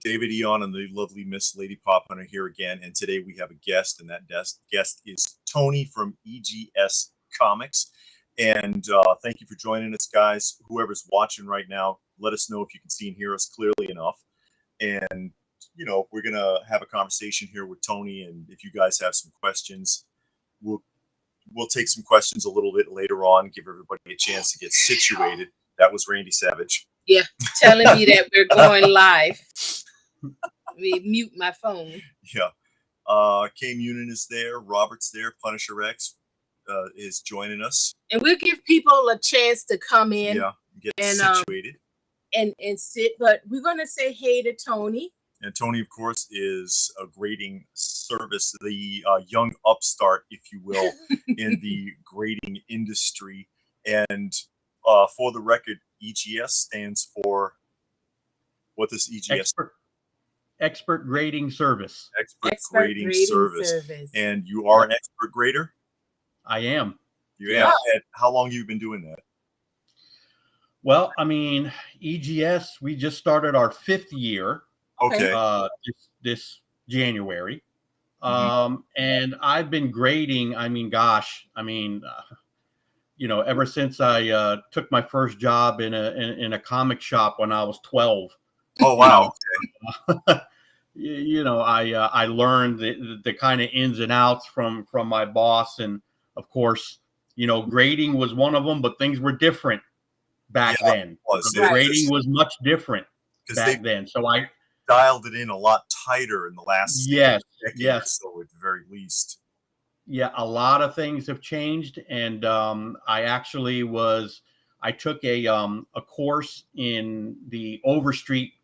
David Eon and the lovely Miss Lady Pop Hunter here again, and today we have a guest, and that guest is Tony from EGS Comics. And thank you for joining us, guys. Whoever's watching right now, let us know if you can see and hear us clearly enough. And you know, we're gonna have a conversation here with Tony, and if you guys have some questions, we'll take some questions a little bit later on, give everybody a chance to get situated. That was Randy Savage. Yeah, telling me that we're going live. We mute my phone. Yeah. K Munin is there. Robert's there. Punisher X is joining us. And we'll give people a chance to come in. Yeah, get situated. And sit. But we're going to say hey to Tony. And Tony, of course, is a grading service, the young upstart, if you will, in the grading industry. And for the record, EGS stands for, what does EGS? Expert Grading Service. Expert grading service. And you are an expert grader? I am. You have. And how long have you been doing that? Well, I mean, EGS, we just started our 5th year. Okay. This January. And I've been grading, I mean, gosh, I mean, you know, ever since I took my first job in a comic shop when I was 12. Oh wow! You know, I learned the kind of ins and outs from my boss, and of course, you know, grading was one of them, but things were different back then. Grading was much different back then, so I dialed it in a lot tighter in the last decade or so, at the very least. Yeah, a lot of things have changed, and I took a course in the Overstreet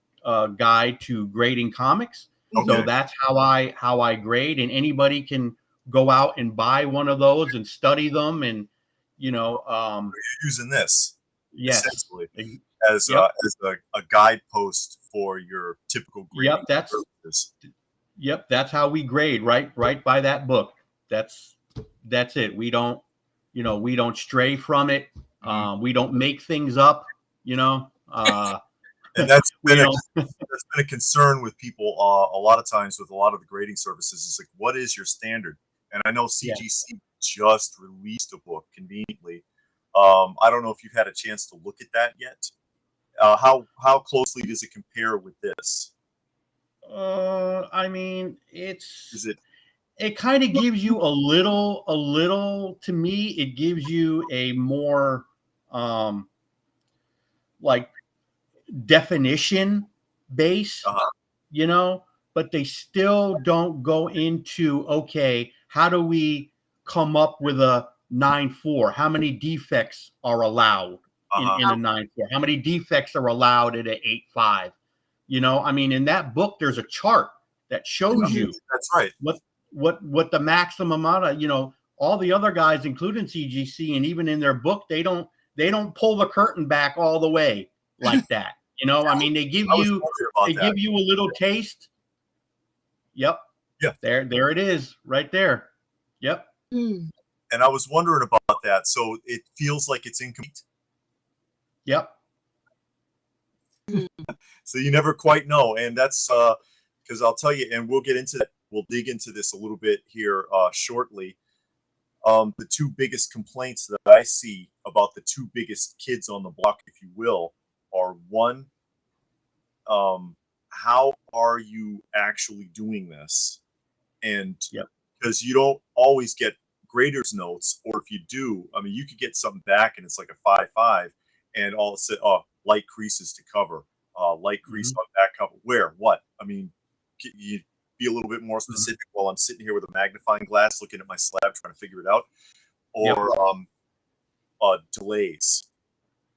guide to grading comics. Okay. So that's how I grade, and anybody can go out and buy one of those and study them, and you know, you're using this, yes, essentially as a guidepost for your typical grading. Yep, that's how we grade, right by that book. That's it. We don't, you know, we don't stray from it. We don't make things up, you know. And that's been a concern with people a lot of times with a lot of the grading services. It's like, what is your standard? And I know CGC just released a book conveniently. I don't know if you've had a chance to look at that yet. How closely does it compare with this? I mean, it kind of gives you a little, to me, it gives you a more like definition base, you know, but they still don't go into, okay, how do we come up with a 9.4? How many defects are allowed in a 9.4? How many defects are allowed at an 8.5? You know, I mean, in that book, there's a chart that shows you what the maximum amount of, you know, all the other guys, including CGC, and even in their book, they don't pull the curtain back all the way like that. You know, I mean, they give you a little taste. Yep. Yeah. There it is, right there. Yep. And I was wondering about that. So it feels like it's incomplete. Yep. So you never quite know, and that's because I'll tell you, and we'll get into that. We'll dig into this a little bit here shortly. The two biggest complaints that I see about the two biggest kids on the block, if you will, are one, how are you actually doing this? And because you don't always get graders notes, or if you do, I mean, you could get something back and it's like a 5.5, and all of a sudden, light creases to cover, light crease on back cover. Where? What? I mean, you be a little bit more specific while I'm sitting here with a magnifying glass looking at my slab trying to figure it out, or delays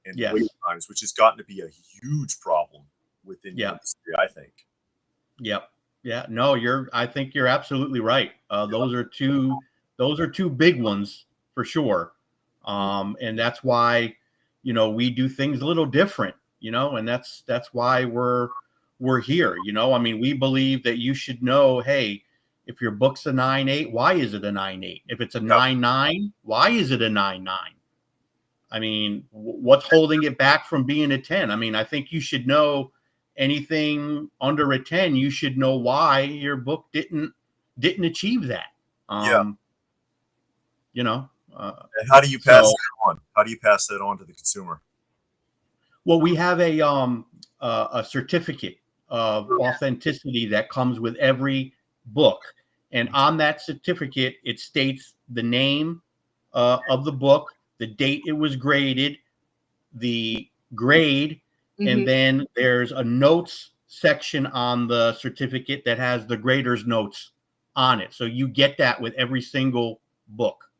and wait times, which has gotten to be a huge problem within the industry, I think. Yep. Yeah. No, I think you're absolutely right. Those are two big ones for sure. And that's why, you know, we do things a little different, you know, and that's why we're here. You know, I mean, we believe that you should know, hey, if your book's a 9.8, why is it a 9.8? If it's a 9.9, why is it a 9.9? I mean, what's holding it back from being a 10? I mean, I think you should know anything under a 10, you should know why your book didn't achieve that. You know, and how do you pass that on? How do you pass that on to the consumer? Well, we have a certificate of authenticity that comes with every book, and on that certificate, it states the name of the book, the date it was graded, the grade, and then there's a notes section on the certificate that has the grader's notes on it. So you get that with every single book.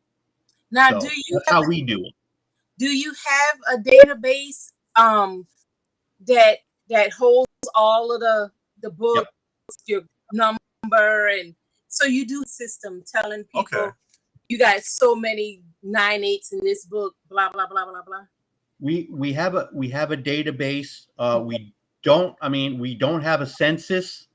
Now, So that's how we do it. Do you have a database that holds all of the books, your number, and so you do system telling people you got so many 9/8 in this book, blah blah blah blah blah. We have a database. We don't have a census,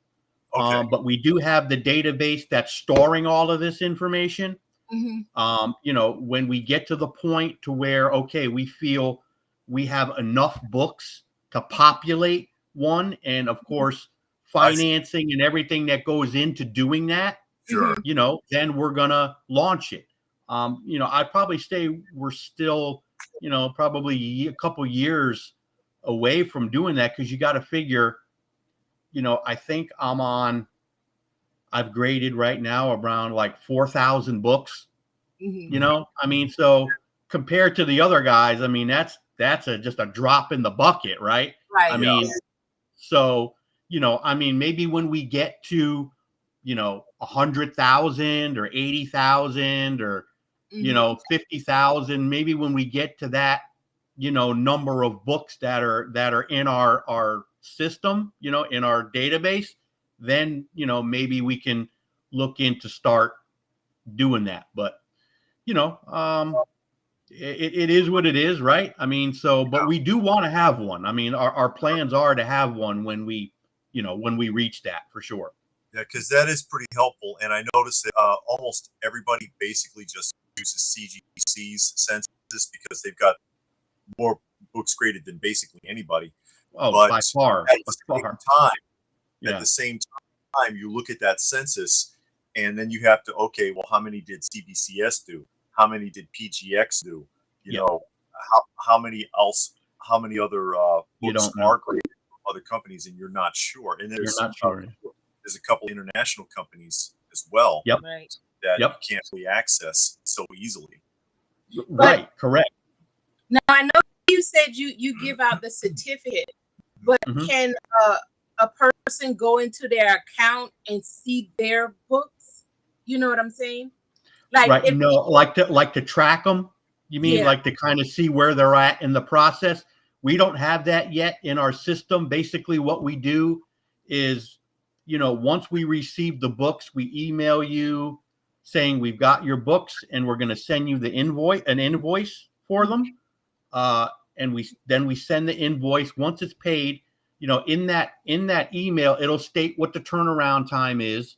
but we do have the database that's storing all of this information. You know, when we get to the point to where, okay, we feel we have enough books to populate one, and of course, financing and everything that goes into doing that, you know, then we're gonna launch it. You know, I'd probably say we're still, you know, probably a couple years away from doing that, because you got to figure, you know, I think I've graded right now around like 4,000 books. You know, I mean, so compared to the other guys, I mean, that's just a drop in the bucket, right? Right. I mean, so, you know, I mean, maybe when we get to, you know, 100,000 or 80,000 or, you know, 50,000, maybe when we get to that, you know, number of books that are in our system, you know, in our database, then, you know, maybe we can look into start doing that. But, you know, it is what it is, right? I mean, so, but we do want to have one. I mean, our plans are to have one when we, you know, when we reach that, for sure. Yeah, because that is pretty helpful. And I noticed that almost everybody basically just uses CGC's census because they've got more books graded than basically anybody. Oh, but by far. At the same time, you look at that census, and then you have to, okay, well, how many did CBCS do? How many did PGX do? You know, how many other books are graded from other companies, and you're not sure. And there's there's a couple international companies as well that you can't really access so easily. Right, correct. Now, I know you said you give out the certificate, but can a person go into their account and see their books? You know what I'm saying? Like, like to track them. You mean like to kind of see where they're at in the process? We don't have that yet in our system. Basically, what we do is, you know, once we receive the books, we email you saying we've got your books and we're going to send you an invoice for them. And we send the invoice. Once it's paid, you know, in that email, it'll state what the turnaround time is.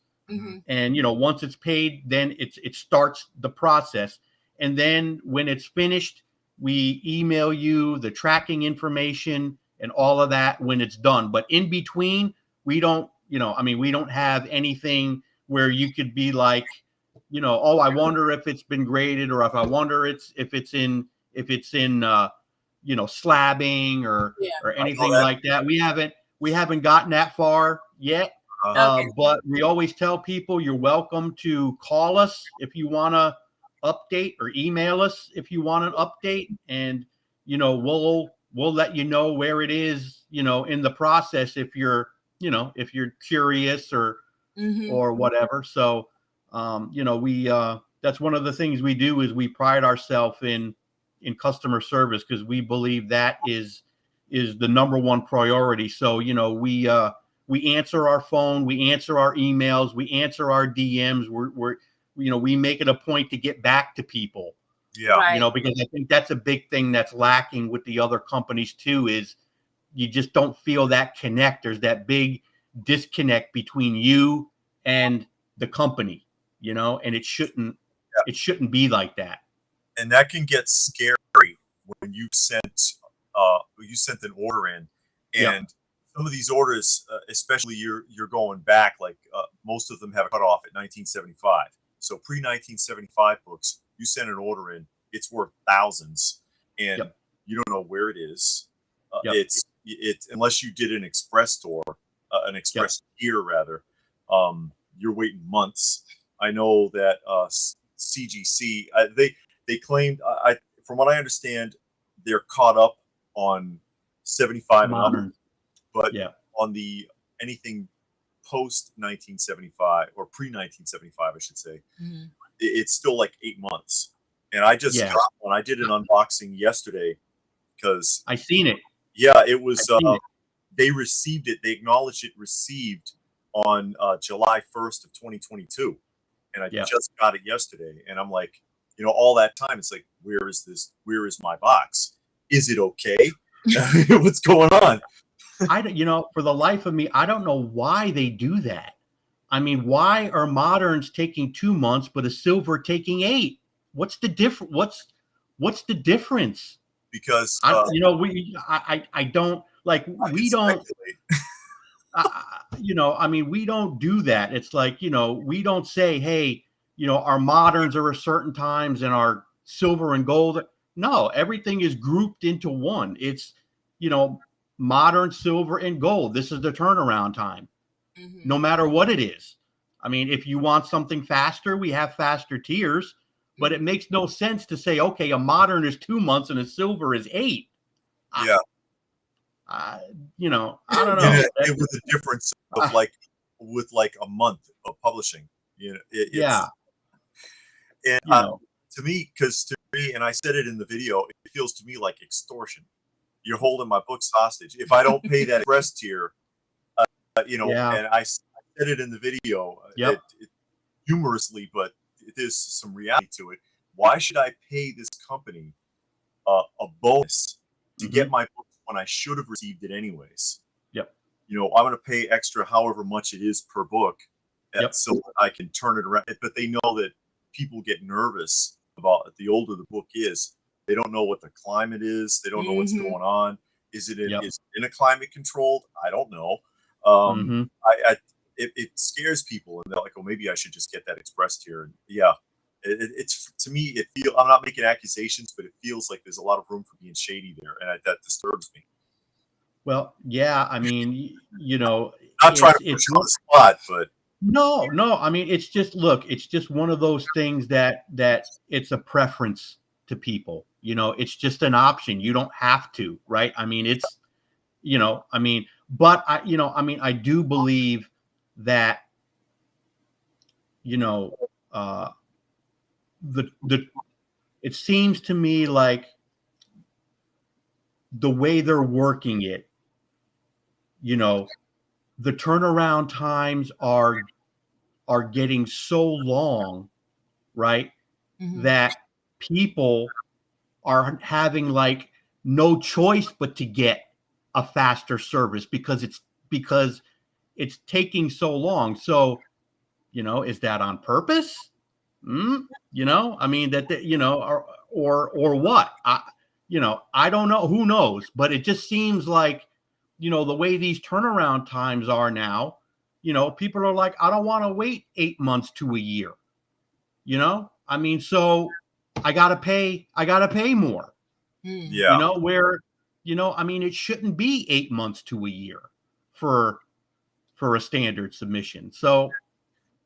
And, you know, once it's paid, then it starts the process. And then when it's finished, we email you the tracking information and all of that when it's done. But in between, we don't, you know, I mean, we don't have anything where you could be like, you know, oh, I wonder if it's been graded, or if I wonder if it's in you know, slabbing or anything like that. We haven't gotten that far yet. But we always tell people you're welcome to call us if you want to update, or email us if you want an update, and, you know, we'll let you know where it is, you know, in the process, if you're, you know, if you're curious or whatever. So, you know, that's one of the things we do, is we pride ourselves in customer service, because we believe that is the number one priority. So, you know, we answer our phone, we answer our emails, we answer our DMs. We're you know, we make it a point to get back to people. Yeah. You know, because I think that's a big thing that's lacking with the other companies too, is you just don't feel that connect. There's that big disconnect between you and the company, you know, and it shouldn't be like that. And that can get scary when you sent an order in, and some of these orders, especially you're going back, like most of them have a cutoff at 1975. So pre-1975 books, you send an order in, it's worth thousands, and you don't know where it is. It's unless you did an express store, an express tier rather, you're waiting months. I know that CGC, they claimed, from what I understand, they're caught up on 75 and up, but on the anything post 1975 or pre 1975, I should say, it's still like 8 months. And I just got one. I did an unboxing yesterday because I seen it. Yeah, it was. They received it. They acknowledged it received on July 1st of 2022, and I just got it yesterday. And I'm like, you know, all that time, it's like, where is this? Where is my box? Is it okay? What's going on? You know, for the life of me, I don't know why they do that. I mean, why are moderns taking 2 months, but a silver taking 8? What's the difference? What's the difference? Because you know, I don't like, we don't. You know, I mean, we don't do that. It's like, you know, we don't say, hey, you know, our moderns are a certain times and our silver and gold. No, everything is grouped into one. It's, you know, modern, silver, and gold. This is the turnaround time, no matter what it is. I mean, if you want something faster, we have faster tiers, but it makes no sense to say, okay, a modern is 2 months and a silver is 8. Yeah. You know, I don't know. It was a difference of like, with like a month of publishing, you know. And to me, and I said it in the video, it feels to me like extortion. You're holding my books hostage. If I don't pay that express tier, you know, and I said it in the video, humorously, but there's some reality to it. Why should I pay this company a bonus to get my books when I should have received it anyways? You know, I'm going to pay extra, however much it is per book, so that I can turn it around. But they know that people get nervous about the older the book is. They don't know what the climate is. They don't know what's going on. Is it in a climate controlled? I don't know. It scares people, and they're like, "Oh, maybe I should just get that express tier." And it's to me, I'm not making accusations, but it feels like there's a lot of room for being shady there, and that disturbs me. Well, yeah, I mean, you know, not trying to put you on the spot, but no, I mean, it's just, look, it's just one of those things that it's a preference to people. You know, it's just an option. You don't have to, right? I mean, it's, you know, I mean, but I do believe that, you know, it seems to me like the way they're working it, you know, the turnaround times are getting so long, right? That people are having like no choice but to get a faster service because it's taking so long. So, you know, is that on purpose? You know, I mean, you know, or what? You know, I don't know. Who knows? But it just seems like, you know, the way these turnaround times are now, you know, people are like, I don't want to wait 8 months to a year. You know, I mean, so I gotta pay more. You know, where, you know, I mean, it shouldn't be 8 months to a year for a standard submission. So,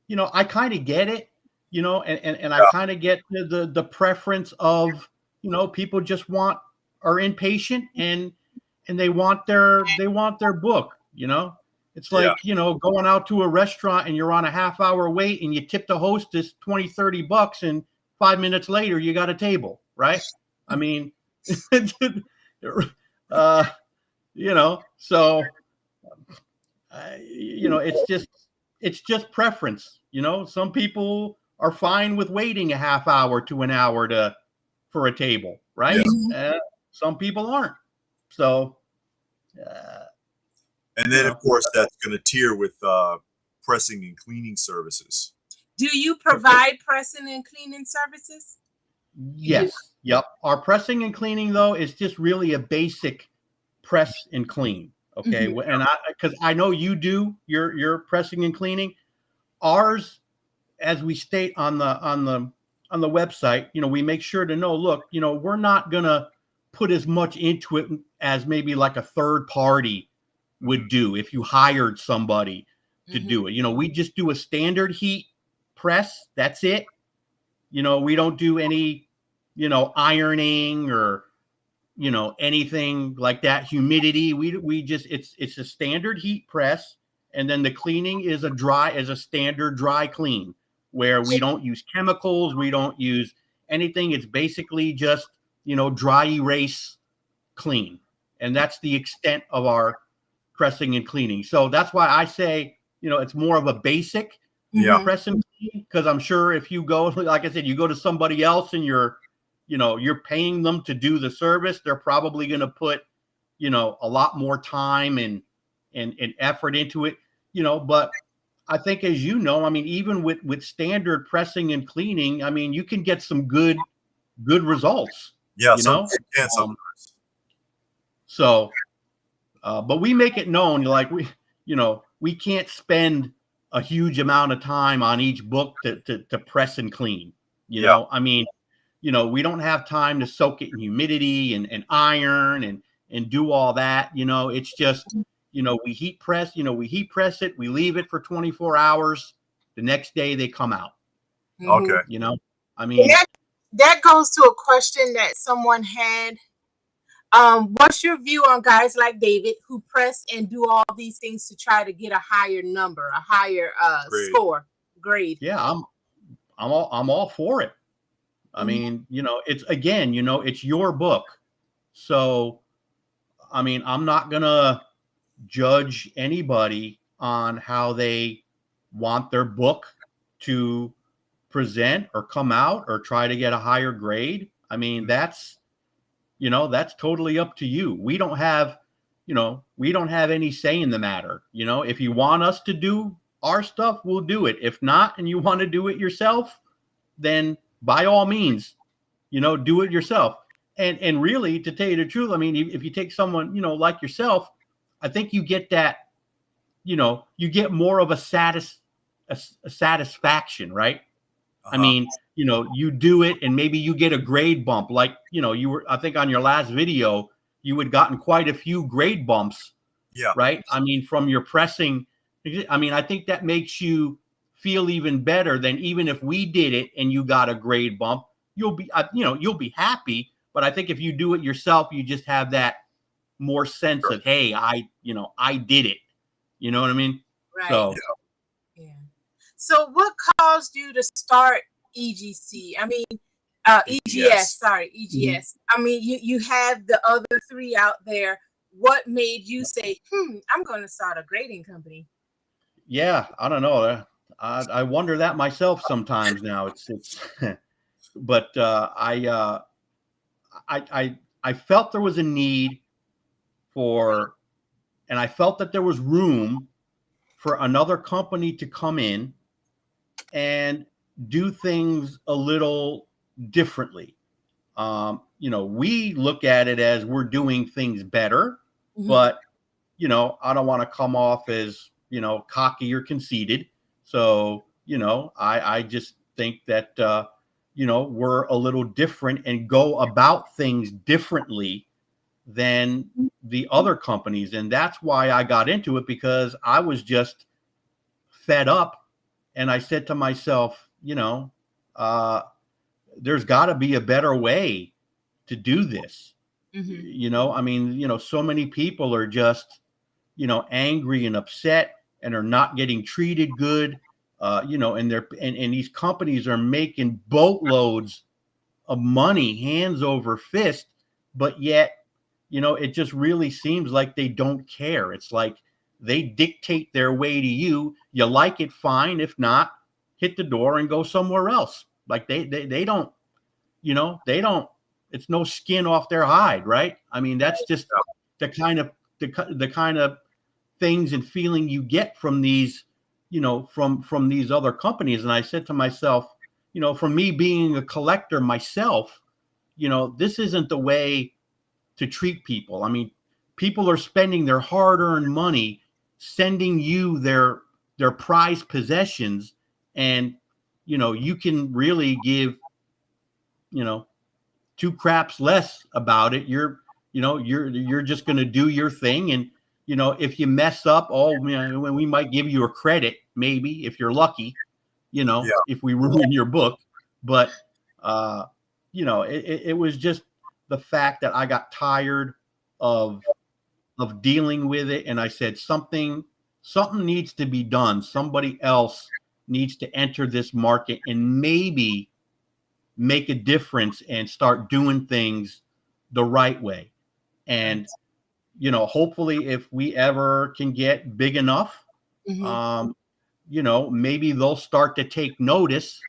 you know, I kind of get it, you know, and I kind of get the preference of, you know, people just are impatient and they want their book, you know. It's like, you know, going out to a restaurant and you're on a half-hour wait and you tip the hostess $20-$30 and 5 minutes later you got a table, right? I mean, you know, so you know, it's just preference. You know, some people are fine with waiting a half hour to an hour for a table, right? Some people aren't. So and then, of course, that's going to tier with pressing and cleaning services. Do you provide pressing and cleaning services? Yes. Yep. Our pressing and cleaning, though, is just really a basic press and clean. Okay. And because I know you do your pressing and cleaning. Ours, as we state on the website, we make sure to know, look, we're not gonna put as much into it as maybe like a third party would do if you hired somebody to do it. We just do a standard heat press. That's it. We don't do any, ironing or, anything like that. Humidity. We just, it's a standard heat press. And then the cleaning is a standard dry clean where we don't use chemicals. We don't use anything. It's basically just, dry erase clean. And that's the extent of our pressing and cleaning. So that's why I say, it's more of a basic press and clean, because I'm sure if you go, like I said, you go to somebody else and you're paying them to do the service, they're probably going to put, a lot more time and effort into it, but I think, as even with standard pressing and cleaning, you can get some good results. Yeah. So, but we make it known, like we can't spend a huge amount of time on each book to press and clean. We don't have time to soak it in humidity and iron and do all that. It's just, we heat press it, we leave it for 24 hours. The next day they come out. Okay. That goes to a question that someone had. What's your view on guys like David who press and do all these things to try to get a higher number, a higher grade? Yeah, I'm all for it. It's it's your book. So, I'm not gonna judge anybody on how they want their book to present or come out or try to get a higher grade. That's totally up to you. We don't have any say in the matter. If you want us to do our stuff, we'll do it. If not, and you want to do it yourself, then by all means, do it yourself. And really, to tell you the truth, if you take someone, like yourself, I think you get that, you get more of a satisfaction, right? You do it and maybe you get a grade bump. Like, I think on your last video, you had gotten quite a few grade bumps. Yeah. Right. From your pressing. I think that makes you feel even better than even if we did it and you got a grade bump, you'll be happy. But I think if you do it yourself, you just have that more sense of, hey, I did it. You know what I mean? Right. So, yeah. So what caused you to start EGC? EGS. Sorry, EGS. You have the other three out there. What made you say, I'm going to start a grading company? Yeah, I don't know. I wonder that myself sometimes now. It's but I felt there was a need for, and I felt that there was room for another company to come in and do things a little differently. We look at it as we're doing things better, but I don't want to come off as cocky or conceited. So I just think that we're a little different and go about things differently than the other companies, and that's why I got into it, because I was just fed up, and I said to myself, there's got to be a better way to do this. So many people are just angry and upset and are not getting treated good, and these companies are making boatloads of money hands over fist, but yet it just really seems like they don't care. It's like they dictate their way to you. You like it, fine. If not, hit the door and go somewhere else. Like they don't, they don't, it's no skin off their hide, right? That's just the kind of things and feeling you get from these, from these other companies. And I said to myself, from me being a collector myself, this isn't the way to treat people. people are spending their hard-earned money sending you their prized possessions, and you can really give two craps less about it. You're just going to do your thing, and if you mess up, we might give you a credit, maybe, if you're lucky, if we ruin your book. But it was just the fact that I got tired of dealing with it, and I said something needs to be done. Somebody else needs to enter this market and maybe make a difference and start doing things the right way. And hopefully, if we ever can get big enough, maybe they'll start to take notice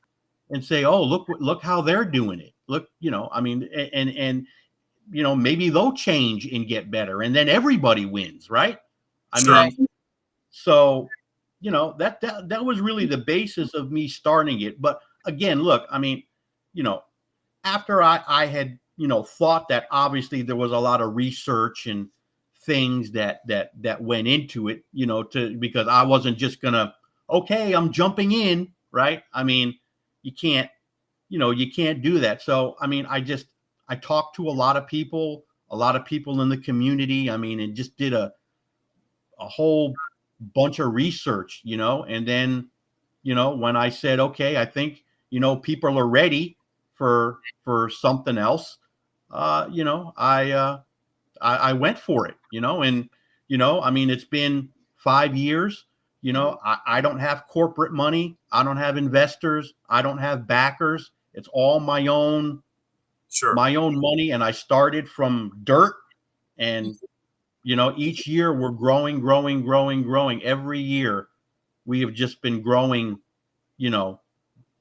and say, oh, look how they're doing it. Look, and maybe they'll change and get better, and then everybody wins, right? So that was really the basis of me starting it. But again, look, after I had thought that obviously there was a lot of research and things that went into it, because I wasn't just gonna, okay, I'm jumping in, right? You can't do that. So I talked to a lot of people in the community, and just did a whole bunch of research, and then when I said, okay, I think people are ready for something else, I went for it, and it's been 5 years. I don't have corporate money, I don't have investors, I don't have backers. It's all my own money, and I started from dirt, and each year we're growing. Every year we have just been growing,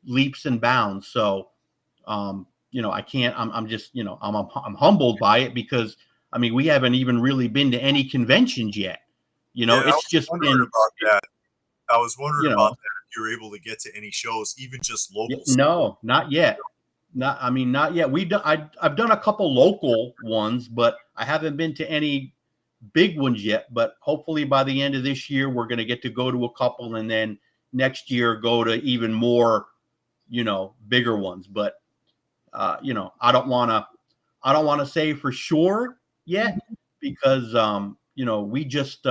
leaps and bounds. So I can't, I'm just, I'm humbled by it, because we haven't even really been to any conventions yet. It's just been about that. I was wondering about that. If you were able to get to any shows, even just local. No, not yet. Not yet. I've done a couple local ones, but I haven't been to any big ones yet. But hopefully by the end of this year, we're going to get to go to a couple, and then next year go to even more, bigger ones. But I don't want to say for sure yet, because we just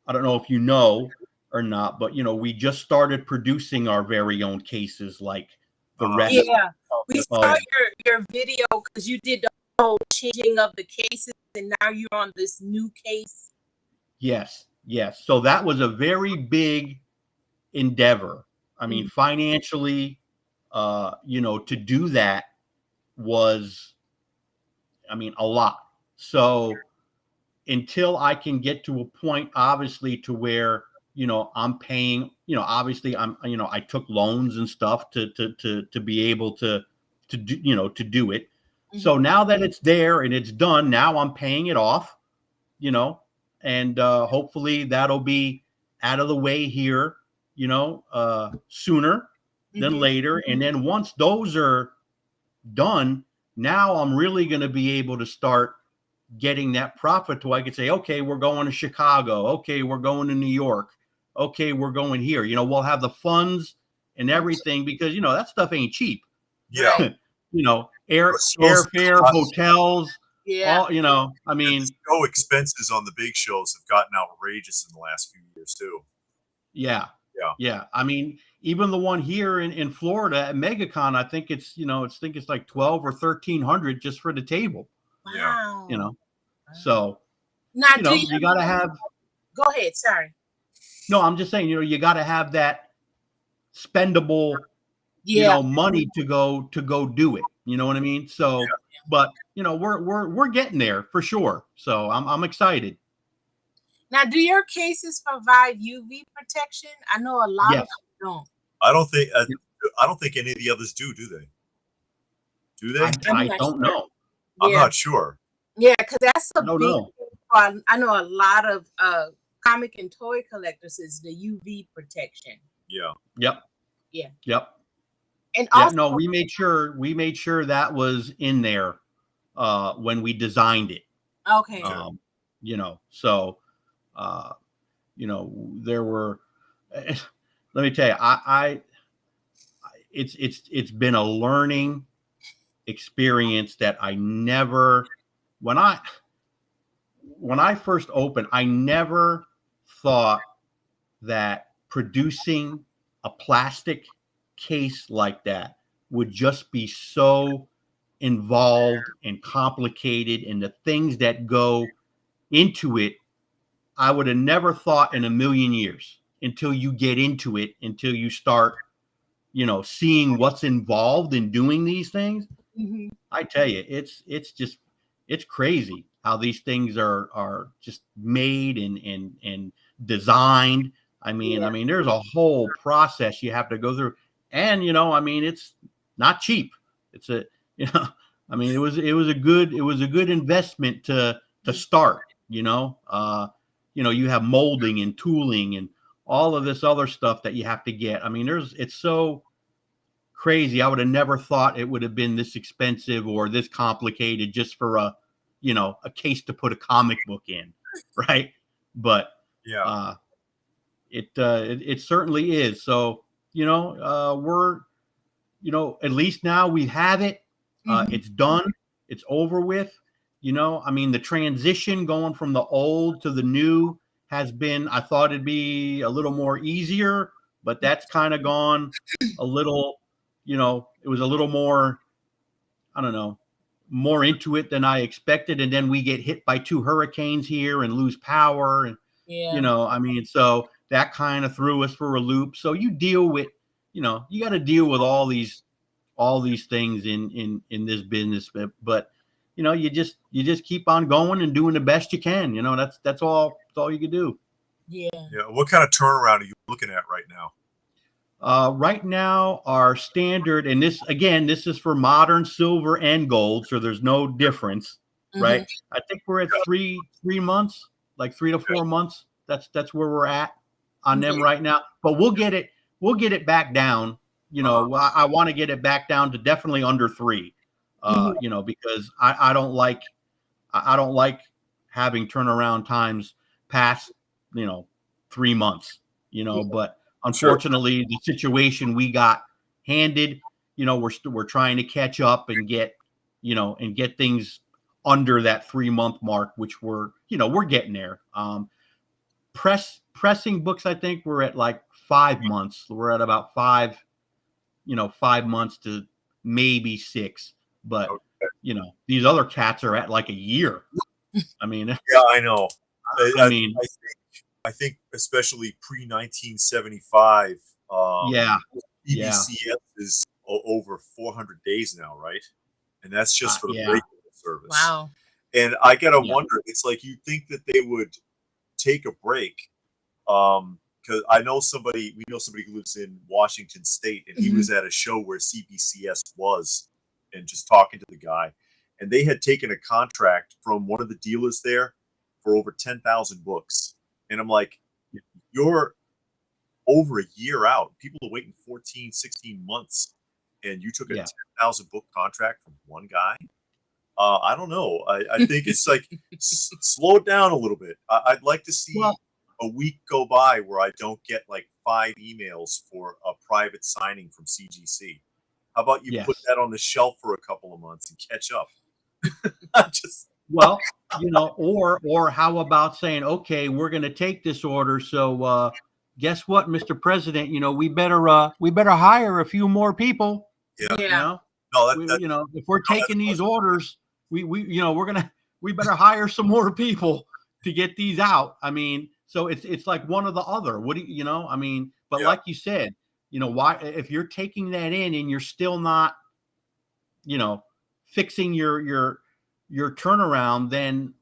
I don't know if you know or not, but we just started producing our very own cases, like the rest. Yeah, we saw your video, because you did the whole changing of the cases, and now you're on this new case. Yes. So that was a very big endeavor. Financially, to do that was, a lot. So until I can get to a point, obviously, to where, I'm paying, obviously I took loans and stuff to be able to do, to do it. So now that it's there and it's done, now I'm paying it off, and hopefully that'll be out of the way here, sooner than later. And then once those are done, now I'm really going to be able to start getting that profit, to I could say, okay, we're going to Chicago. Okay, we're going to New York. Okay, we're going here. We'll have the funds and everything, because, that stuff ain't cheap. Yeah. Airfare, hotels. Yeah. All, show expenses on the big shows have gotten outrageous in the last few years too. Yeah. Even the one here in Florida at MegaCon, I think it's like $1,200 or $1,300 just for the table. Wow. So now you got to have. Go ahead. Sorry. No, I'm just saying, you got to have that spendable, money to go do it. You know what I mean? So, but we're getting there for sure. So I'm excited. Now, do your cases provide UV protection? I know a lot of them don't. I don't think any of the others do they? Do they? I don't know. I'm not sure. Yeah, because that's a big know. I know a lot of comic and toy collectors is the UV protection. Yeah. Yep. Yeah. Yep. And also, we made sure that was in there. when we designed it. Okay. You know, so you know, there were. Let me tell you, it's been a learning experience that I never, when I first opened, I never thought that producing a plastic case like that would just be so involved and complicated, and the things that go into it, I would have never thought in a million years, until you get into it, until you start, you know, seeing what's involved in doing these things. Mm-hmm. I tell you, it's crazy how these things are just made and designed. I mean, there's a whole process you have to go through, and you know, I mean, it's not cheap. It's a, you know, I mean, it was a good investment to start. You know, you have molding and tooling and all of this other stuff that you have to get. I mean, it's so crazy. I would have never thought it would have been this expensive or this complicated just for a case to put a comic book in, right? But yeah, it certainly is. So, you know, we're, you know, at least now we have it. It's done. It's over with. You know, I mean, the transition going from the old to the new has been, I thought it'd be a little more easier, but that's kind of gone a little, you know, it was a little more, I don't know, more into it than I expected. And then we get hit by 2 hurricanes here and lose power. And, you know, I mean, so that kind of threw us for a loop. So you deal with, you know, you got to deal with all these things in this business. But, you know, you just keep on going and doing the best you can. You know, that's all you can do. Yeah. Yeah. What kind of turnaround are you looking at right now? Right now, our standard, and this is for modern silver and gold, so there's no difference, right? I think we're at 3 months, like 3 to 4 months. That's where we're at on them right now. But we'll get it back down. You know, I want to get it back down to definitely under 3. You know, because I don't like having turnaround times past, you know, 3 months. You know, but unfortunately, the situation we got handed, you know, we're trying to catch up and get, you know, and get things under that 3-month mark, which we're getting there. Pressing books, I think we're at like 5 months. We're at about 5 months to maybe 6. But you know, these other cats are at like a year. I mean, yeah, I know. I think especially pre-1975, EGCS is over 400 days now, right? And that's just for the regular service. Wow. And I gotta wonder, it's like you'd think that they would take a break. Because we know somebody who lives in Washington State, and he was at a show where CBCS was, and just talking to the guy, and they had taken a contract from one of the dealers there for over 10,000 books. And I'm like, you're over a year out. People are waiting 14, 16 months, and you took a 10,000 book contract from one guy. I don't know. I think it's like slow it down a little bit. I'd like to see a week go by where I don't get like 5 emails for a private signing from CGC. How about you put that on the shelf for a couple of months and catch up? Well, you know, or how about saying, okay, we're going to take this order. So guess what, Mr. President, you know, we better hire a few more people. Yeah. You know, you know, if we're taking these orders, we better hire some more people to get these out. I mean, so it's like one or the other. What do you know? I mean, but like you said, you know, why, if you're taking that in and you're still not, you know, fixing your turnaround, then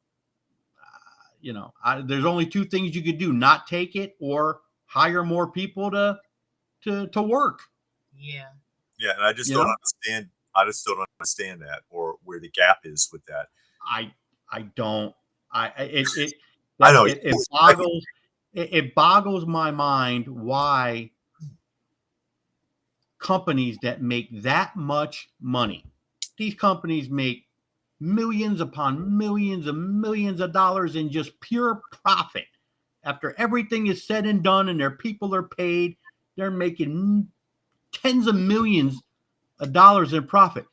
you know, there's only 2 things you could do: not take it or hire more people to work. Yeah. Yeah, and I just don't understand. I just don't understand that, or where the gap is with that. I don't. It boggles my mind why companies that make that much money, these companies make millions upon millions and millions of dollars in just pure profit. After everything is said and done and their people are paid, they're making tens of millions of dollars in profit.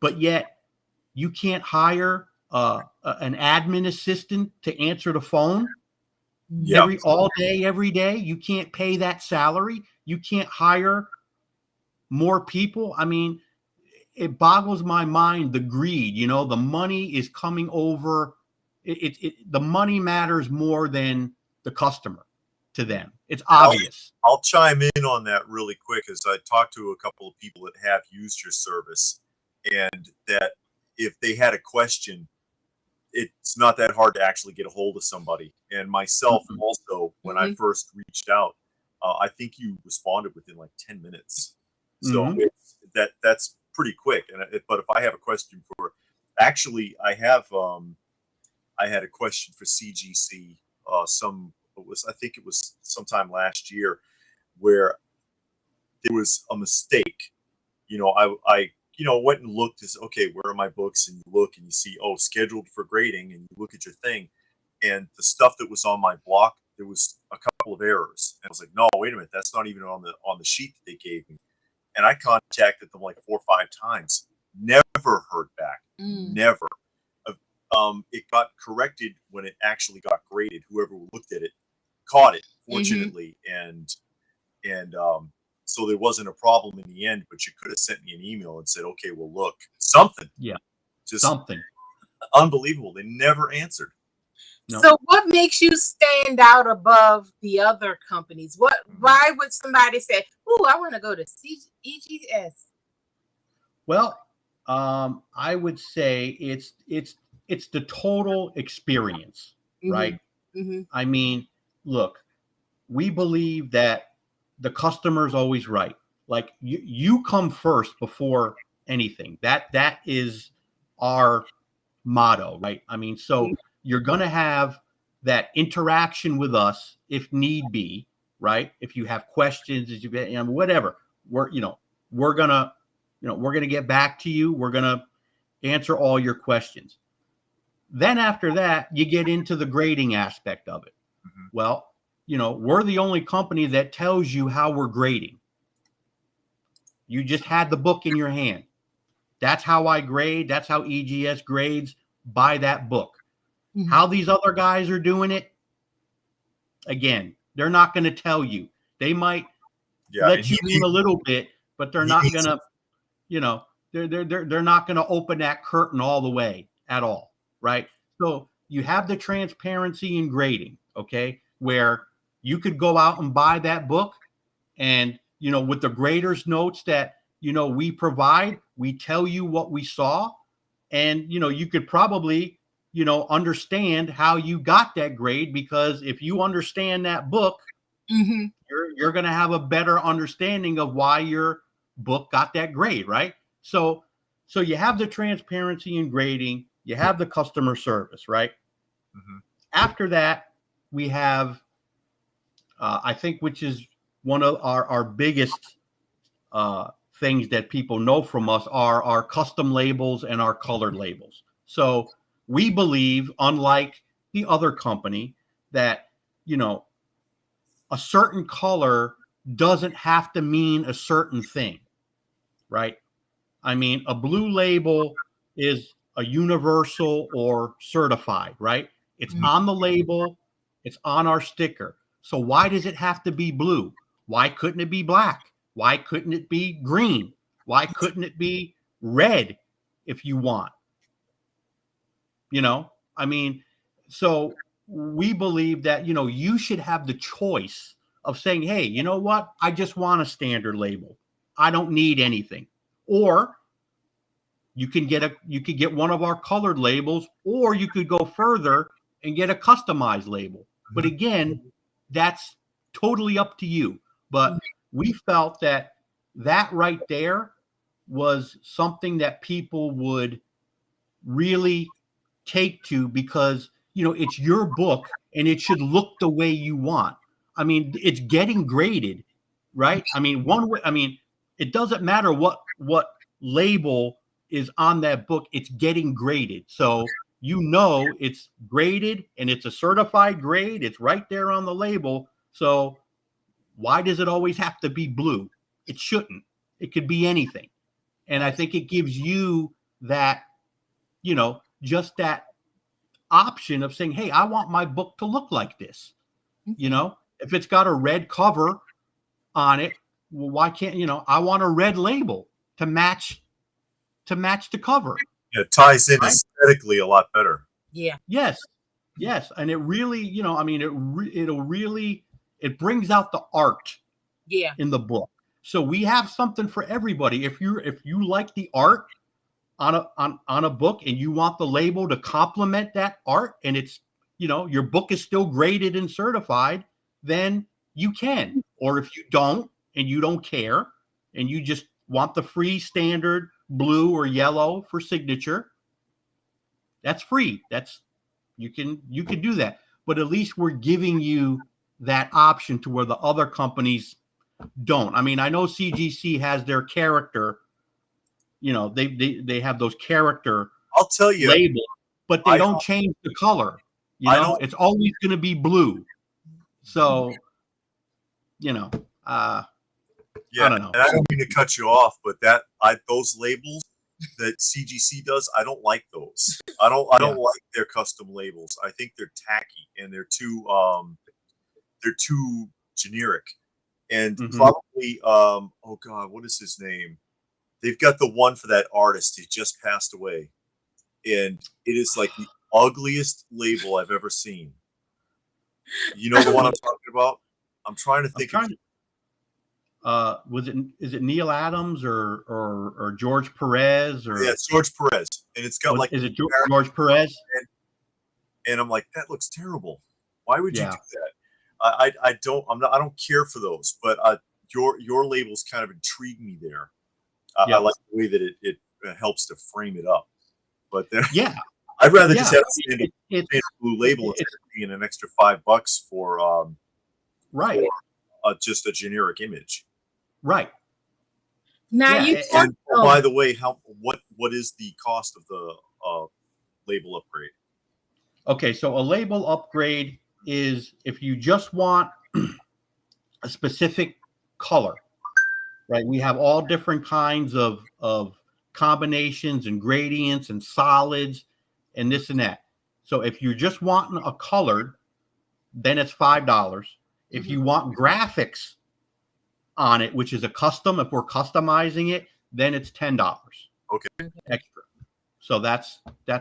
But yet you can't hire an admin assistant to answer the phone all day, every day. You can't pay that salary. You can't hire more people. I mean, it boggles my mind, the greed. The money is coming over. The money matters more than the customer to them. It's obvious. I'll chime in on that really quick, as I talked to a couple of people that have used your service, and that if they had a question, it's not that hard to actually get a hold of somebody. And myself also, when I first reached out, I think you responded within like 10 minutes. So that's pretty quick. But if I have a question actually, I had a question for CGC. I think it was sometime last year, where there was a mistake. I went and looked and said, okay, where are my books? And you look and you see, scheduled for grading, and you look at your thing, and the stuff that was on my block, there was a couple of errors. And I was like, no, wait a minute, that's not even on the sheet that they gave me. And I contacted them like 4 or 5 times, never heard back, never. It got corrected when it actually got graded. Whoever looked at it caught it, fortunately, and so there wasn't a problem in the end. But you could have sent me an email and said, okay, well, look, something. Yeah, just something. Unbelievable. They never answered. No. So what makes you stand out above the other companies? Why would somebody say, "Ooh, I want to go to EGS"? Well, I would say it's the total experience, right? I mean, look, we believe that the customer's always right. Like you come first before anything. That is our motto, right? I mean, so you're going to have that interaction with us if need be, right? If you have questions, whatever, we're going to get back to you. We're going to answer all your questions. Then after that, you get into the grading aspect of it. Well, we're the only company that tells you how we're grading. You just had the book in your hand. That's how I grade. That's how EGS grades. Buy that book. How these other guys are doing it, again, they're not going to tell you. They might let you in a little bit, but they're not going to, they're not going to open that curtain all the way at all, right? So you have the transparency in grading, okay, where you could go out and buy that book, and with the grader's notes that we provide, we tell you what we saw, and you could probably understand how you got that grade, because if you understand that book, you're going to have a better understanding of why your book got that grade, right? So you have the transparency in grading, you have the customer service, right? After that, we have, I think, which is one of our biggest things that people know from us, are our custom labels and our colored labels. So we believe, unlike the other company, that, a certain color doesn't have to mean a certain thing, right? I mean, a blue label is a universal or certified, right? It's on the label, it's on our sticker. So why does it have to be blue? Why couldn't it be black? Why couldn't it be green? Why couldn't it be red if you want? I mean, so we believe that, you should have the choice of saying, hey, you know what? I just want a standard label. I don't need anything. Or you can get one of our colored labels, or you could go further and get a customized label. But again, that's totally up to you. But we felt that right there was something that people would really take to, because it's your book and it should look the way you want. I mean, it's getting graded, right? I mean, it doesn't matter what label is on that book, it's getting graded. So you know it's graded and it's a certified grade. It's right there on the label. So why does it always have to be blue? It shouldn't. It could be anything. And I think it gives you that, you know, just that option of saying, hey, I want my book to look like this. You know, if it's got a red cover on it, well, why can't, you know, I want a red label to match the cover. Yeah, it ties in aesthetically a lot better. Yeah. Yes. And it really, you know, I mean, it brings out the art in the book. So we have something for everybody. If you like the art on a book and you want the label to complement that art, and it's, you know, your book is still graded and certified, then you can. Or if you don't and you don't care and you just want the free standard blue or yellow for signature, that's free. You can do that. But at least we're giving you that option to where the other companies don't. I mean, I know CGC has their character, you know, they have those character, I'll tell you, labels, but they don't change the color. You know, it's always going to be blue. So, you know, I don't know. And I don't mean to cut you off, but those labels that CGC does, I don't like those. I don't like their custom labels. I think they're tacky and they're too generic. And probably oh God, what is his name? They've got the one for that artist. He just passed away, and it is like the ugliest label I've ever seen. You know the one I'm talking about? I'm trying to think. Is it Neil Adams or George Perez or? Yeah, it's George Perez, and it's got like. Is it George Perez? And I'm like, that looks terrible. Why would you do that? I don't care for those, but your labels kind of intrigue me there. I like the way that it helps to frame it up. But I'd rather just have a blue label instead of paying an extra $5 for just a generic image. Right. Now by the way, what is the cost of the label upgrade? Okay, so a label upgrade is if you just want a specific color, right? We have all different kinds of combinations and gradients and solids and this and that. So if you're just wanting a colored, then it's $5. If you want graphics on it, which is a custom, if we're customizing it, then it's $10. Okay. Extra. So that's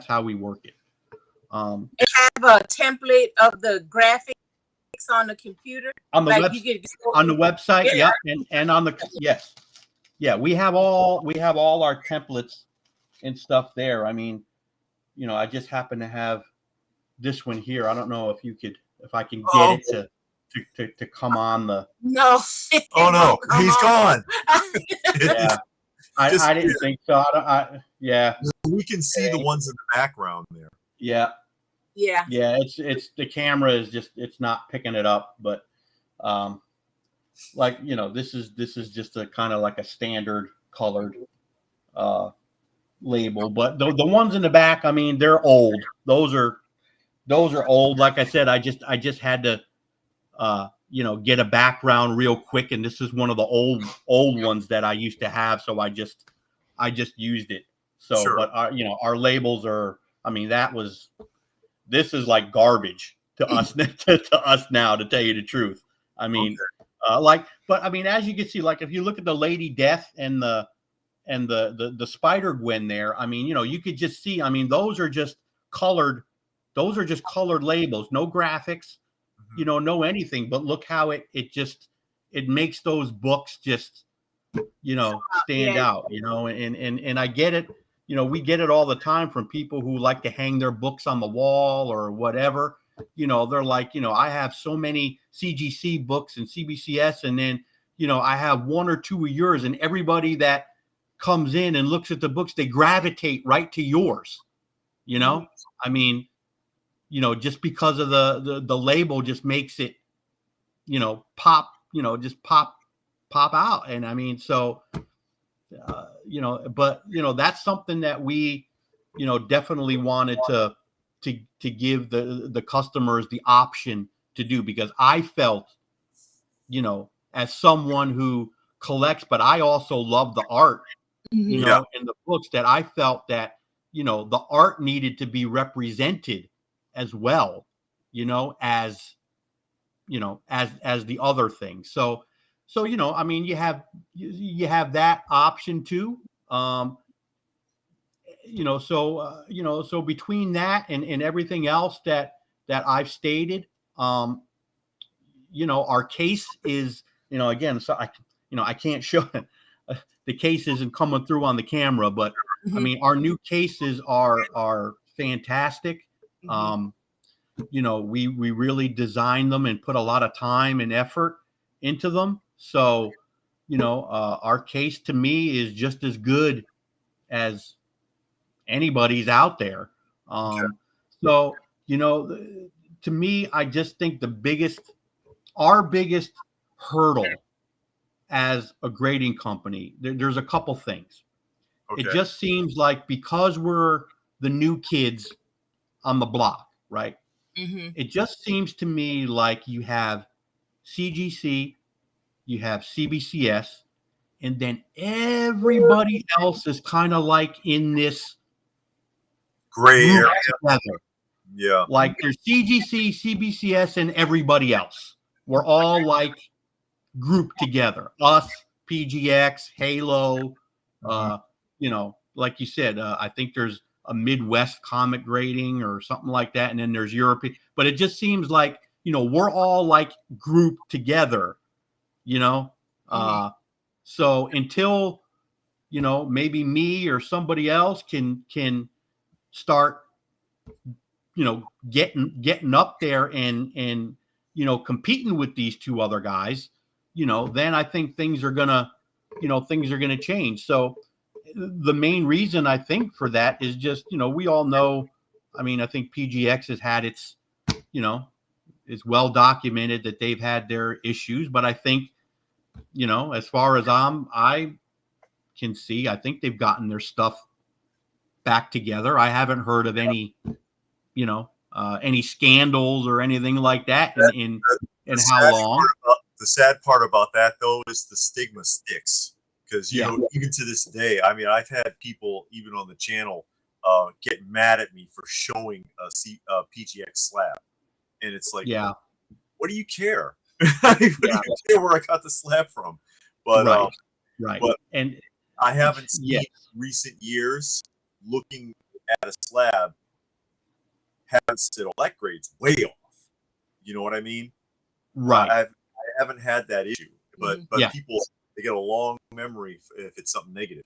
how we work it. It have a template of the graphics on the computer on the website, and on the we have all our templates and stuff there. I mean, you know, I just happen to have this one here. I don't know if I can get it to come on the. No. Oh no, he's gone. Yeah, I didn't think so. We can see the ones in the background there. Yeah. It's the camera is it's not picking it up, but like, you know, this is just a kind of like a standard colored label, but the ones in the back, I mean, they're old. Those are old. Like I said, I just had to you know, get a background real quick, and this is one of the old ones that I used to have, so I just used it. So but our labels are, I mean, this is like garbage to us to us now, to tell you the truth. I mean, but I mean, as you can see, like if you look at the Lady Death and the Spider Gwen there, I mean, you know, you could just see, I mean, those are just colored labels, no graphics, you know, no anything, but look how it makes those books just, you know, stand out, you know, and I get it. You know, we get it all the time from people who like to hang their books on the wall or whatever. You know, they're like, you know, I have so many CGC books and CBCS, and then, you know, I have one or two of yours, and everybody that comes in and looks at the books, they gravitate right to yours. You know, I mean, you know, just because of the label just makes it, you know, pop, you know, just pop out. And I mean, so, you know, but you know, that's something that we, you know, definitely wanted to give the customers the option to do, because I felt, you know, as someone who collects, but I also love the art, you know, in the books, that I felt that, you know, the art needed to be represented as well, you know, as the other thing. So, you know, I mean, you have that option too. You know, so, you know, so between that and everything else that I've stated, you know, our case is, you know, again, so I can't show the case isn't coming through on the camera, but I mean, our new cases are fantastic. You know, we really designed them and put a lot of time and effort into them. So, you know, our case to me is just as good as anybody's out there. So, you know, to me, I just think our biggest hurdle as a grading company, there's a couple things. It just seems like because we're the new kids on the block, right? It just seems to me like you have CGC, you have CBCS, and then everybody else is kind of like in this gray area together. Yeah. Like there's CGC, CBCS, and everybody else. We're all like grouped together. Us, PGX, Halo, you know, like you said, I think there's a Midwest Comic Grading or something like that, and then there's European. But it just seems like, you know, we're all like grouped together, you know. So until, you know, maybe me or somebody else can start, you know, getting up there and you know, competing with these two other guys, you know, then I think things are gonna change. So the main reason I think for that is just, you know, we all know, I mean, I think PGX has had its, you know, it's well documented that they've had their issues, but I think, you know, as far as I can see, I think they've gotten their stuff back together. I haven't heard of any, you know, any scandals or anything like that in how long. The sad part about that, though, is the stigma sticks. Because, you know, even to this day, I mean, I've had people, even on the channel, get mad at me for showing a PGX slab. And it's like, what do you care? What do you care where I got the slab from? But, right. But and I haven't seen recent years looking at a slab haven't said, oh, that grade's way off. You know what I mean? Right. I haven't had that issue. But people, they get a long memory if it's something negative.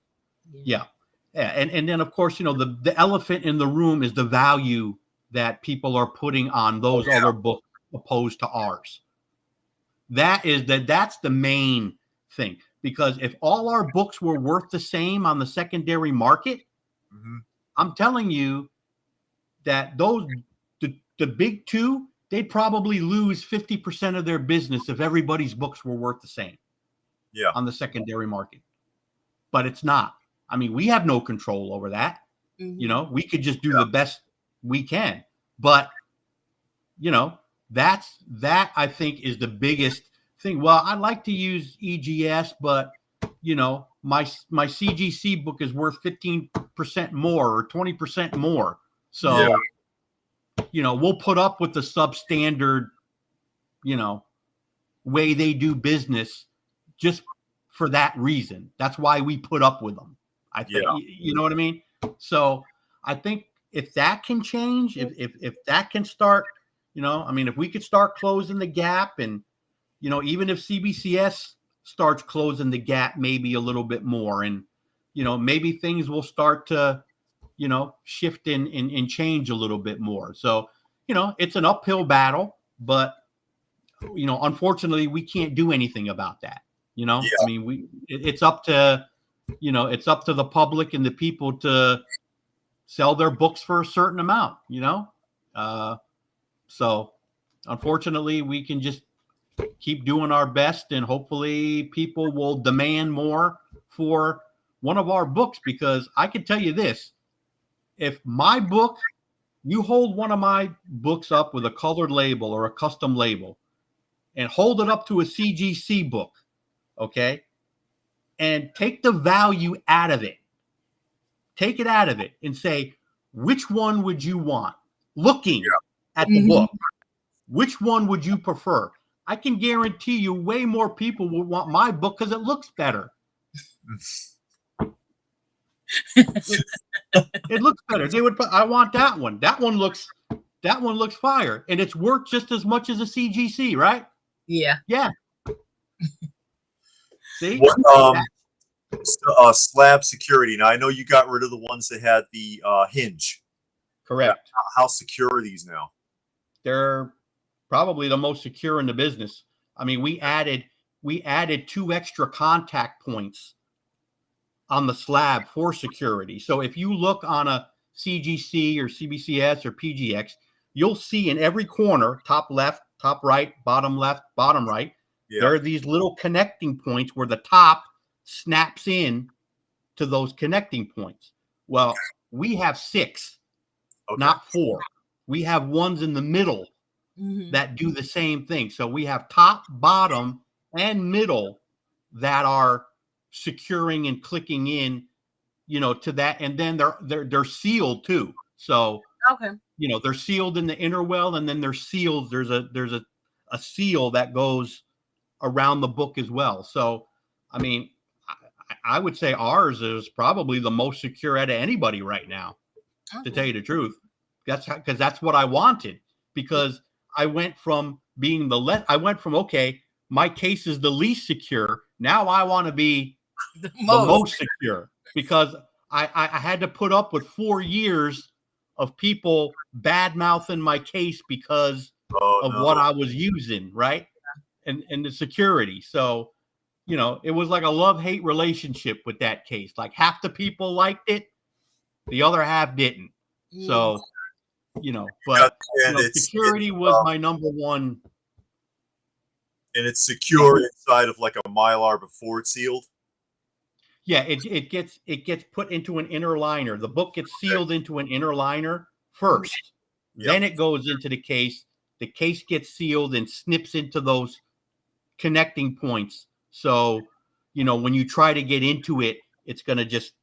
Yeah. And then, of course, you know, the elephant in the room is the value that people are putting on those other books opposed to ours. That's the main thing. Because if all our books were worth the same on the secondary market, I'm telling you that the big two, they'd probably lose 50% of their business if everybody's books were worth the same. On the secondary market. But it's not. I mean, we have no control over that. You know, we could just do the best we can. But, you know, that I think is the biggest thing. Well, I like to use EGS, but, you know, my CGC book is worth 15% more or 20% more. So, you know, we'll put up with the substandard, you know, way they do business just for that reason. That's why we put up with them. I think, you know what I mean? So I think if that can change, if that can start, you know, I mean, if we could start closing the gap, and, you know, even if CBCS starts closing the gap maybe a little bit more, and, you know, maybe things will start to, you know, shift and change a little bit more. So, you know, it's an uphill battle, but, you know, unfortunately, we can't do anything about that. You know, I mean, it's up to, you know, it's up to the public and the people to sell their books for a certain amount, you know? So unfortunately, we can just keep doing our best, and hopefully people will demand more for one of our books, because I can tell you this: if my book, you hold one of my books up with a colored label or a custom label, and hold it up to a CGC book, okay, and take the value out of it, take it out of it, and say, which one would you want? Looking at the book, which one would you prefer? I can guarantee you way more people will want my book because it looks better. It looks better. They would put, I want that one. That one looks fire. And it's worth just as much as a CGC, right? Yeah. Yeah. See? Slab security. Now I know you got rid of the ones that had the hinge. Correct. How secure are these now? They're probably the most secure in the business. I mean, we added 2 extra contact points on the slab for security. So if you look on a CGC or CBCS or PGX, you'll see in every corner, top left, top right, bottom left, bottom right, there are these little connecting points where the top snaps in to those connecting points. Well, we have 6, not 4. We have ones in the middle that do the same thing. So we have top, bottom, and middle that are securing and clicking in, to that, and then they're sealed too. So they're sealed in the inner well, and then they're sealed. There's a seal that goes around the book as well. So I mean, I would say ours is probably the most secure out of anybody right now, to tell you the truth. That's because that's what I wanted, because I went from being okay, my case is the least secure. Now I want to be the most secure, because I had to put up with 4 years of people bad mouthing my case because of what I was using, right? And the security. So, it was like a love-hate relationship with that case. Like half the people liked it, the other half didn't. So, but security was my number one. And it's secure inside of like a Mylar before it's sealed? Yeah, it gets put into an inner liner. The book gets sealed into an inner liner first. Then it goes into the case. The case gets sealed and snips into those connecting points. So, when you try to get into it, it's going to just,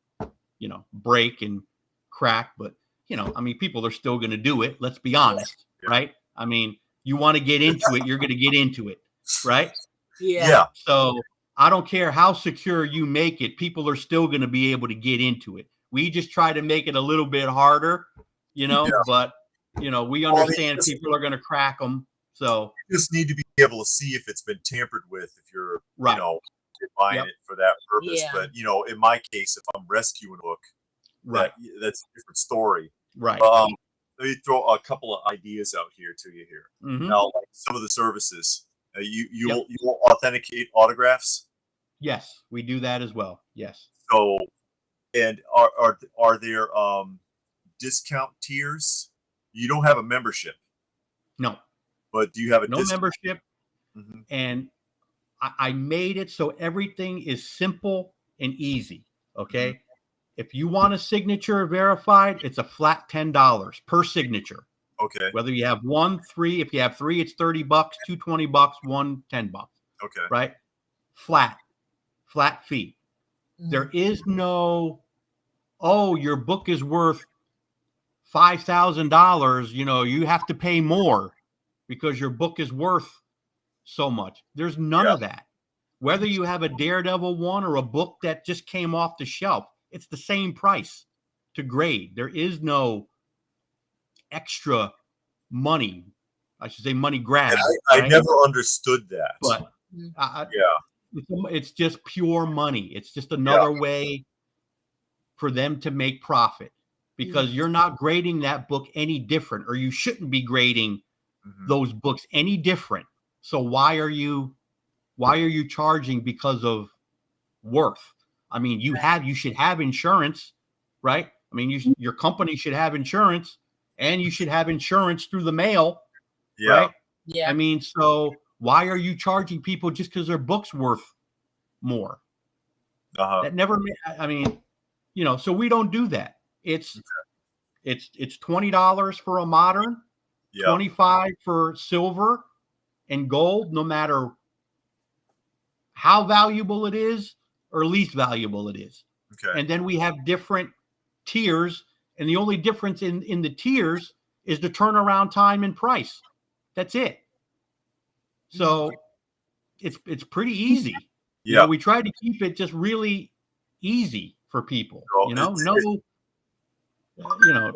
break and crack. But, I mean, people are still going to do it. Let's be honest, right? I mean, you want to get into it, you're going to get into it, right? Yeah. So I don't care how secure you make it, people are still going to be able to get into it. We just try to make it a little bit harder, but, we understand people are going to crack them. So you just need to be able to see if it's been tampered with, if you're, buying it for that purpose. Yeah. But, in my case, if I'm rescuing a book, that's a different story. Right. Let me throw a couple of ideas out here to you here. Now, like some of the services, you'll authenticate autographs. Yes, we do that as well. Yes. So, and are there discount tiers? You don't have a membership. No. But do you have a membership? And I made it so everything is simple and easy. Okay. If you want a signature verified, it's a flat $10 per signature. Okay. Whether you have 1, 3, if you have 3, it's $30, 2 $20, 1 $10. Okay. Right. Flat fee. There is no, your book is worth $5,000. You have to pay more because your book is worth so much. There's none of that. Whether you have a Daredevil one or a book that just came off the shelf, it's the same price to grade. There is no extra money. I should say money grab. I never understood that. But it's just pure money. It's just another way for them to make profit, because you're not grading that book any different, or you shouldn't be grading those books any different. So why are you charging because of worth? I mean, you should have insurance, right? I mean, your company should have insurance, and you should have insurance through the mail, right? Yeah. I mean, so why are you charging people just because their book's worth more? That never, I mean, you know, so we don't do that. It's $20 for a modern, 25 for silver and gold, no matter how valuable it is or least valuable it is. Okay. And then we have different tiers, and the only difference in the tiers is the turnaround time and price. That's it. So it's pretty easy. You know, we try to keep it just really easy for people. You know, you know.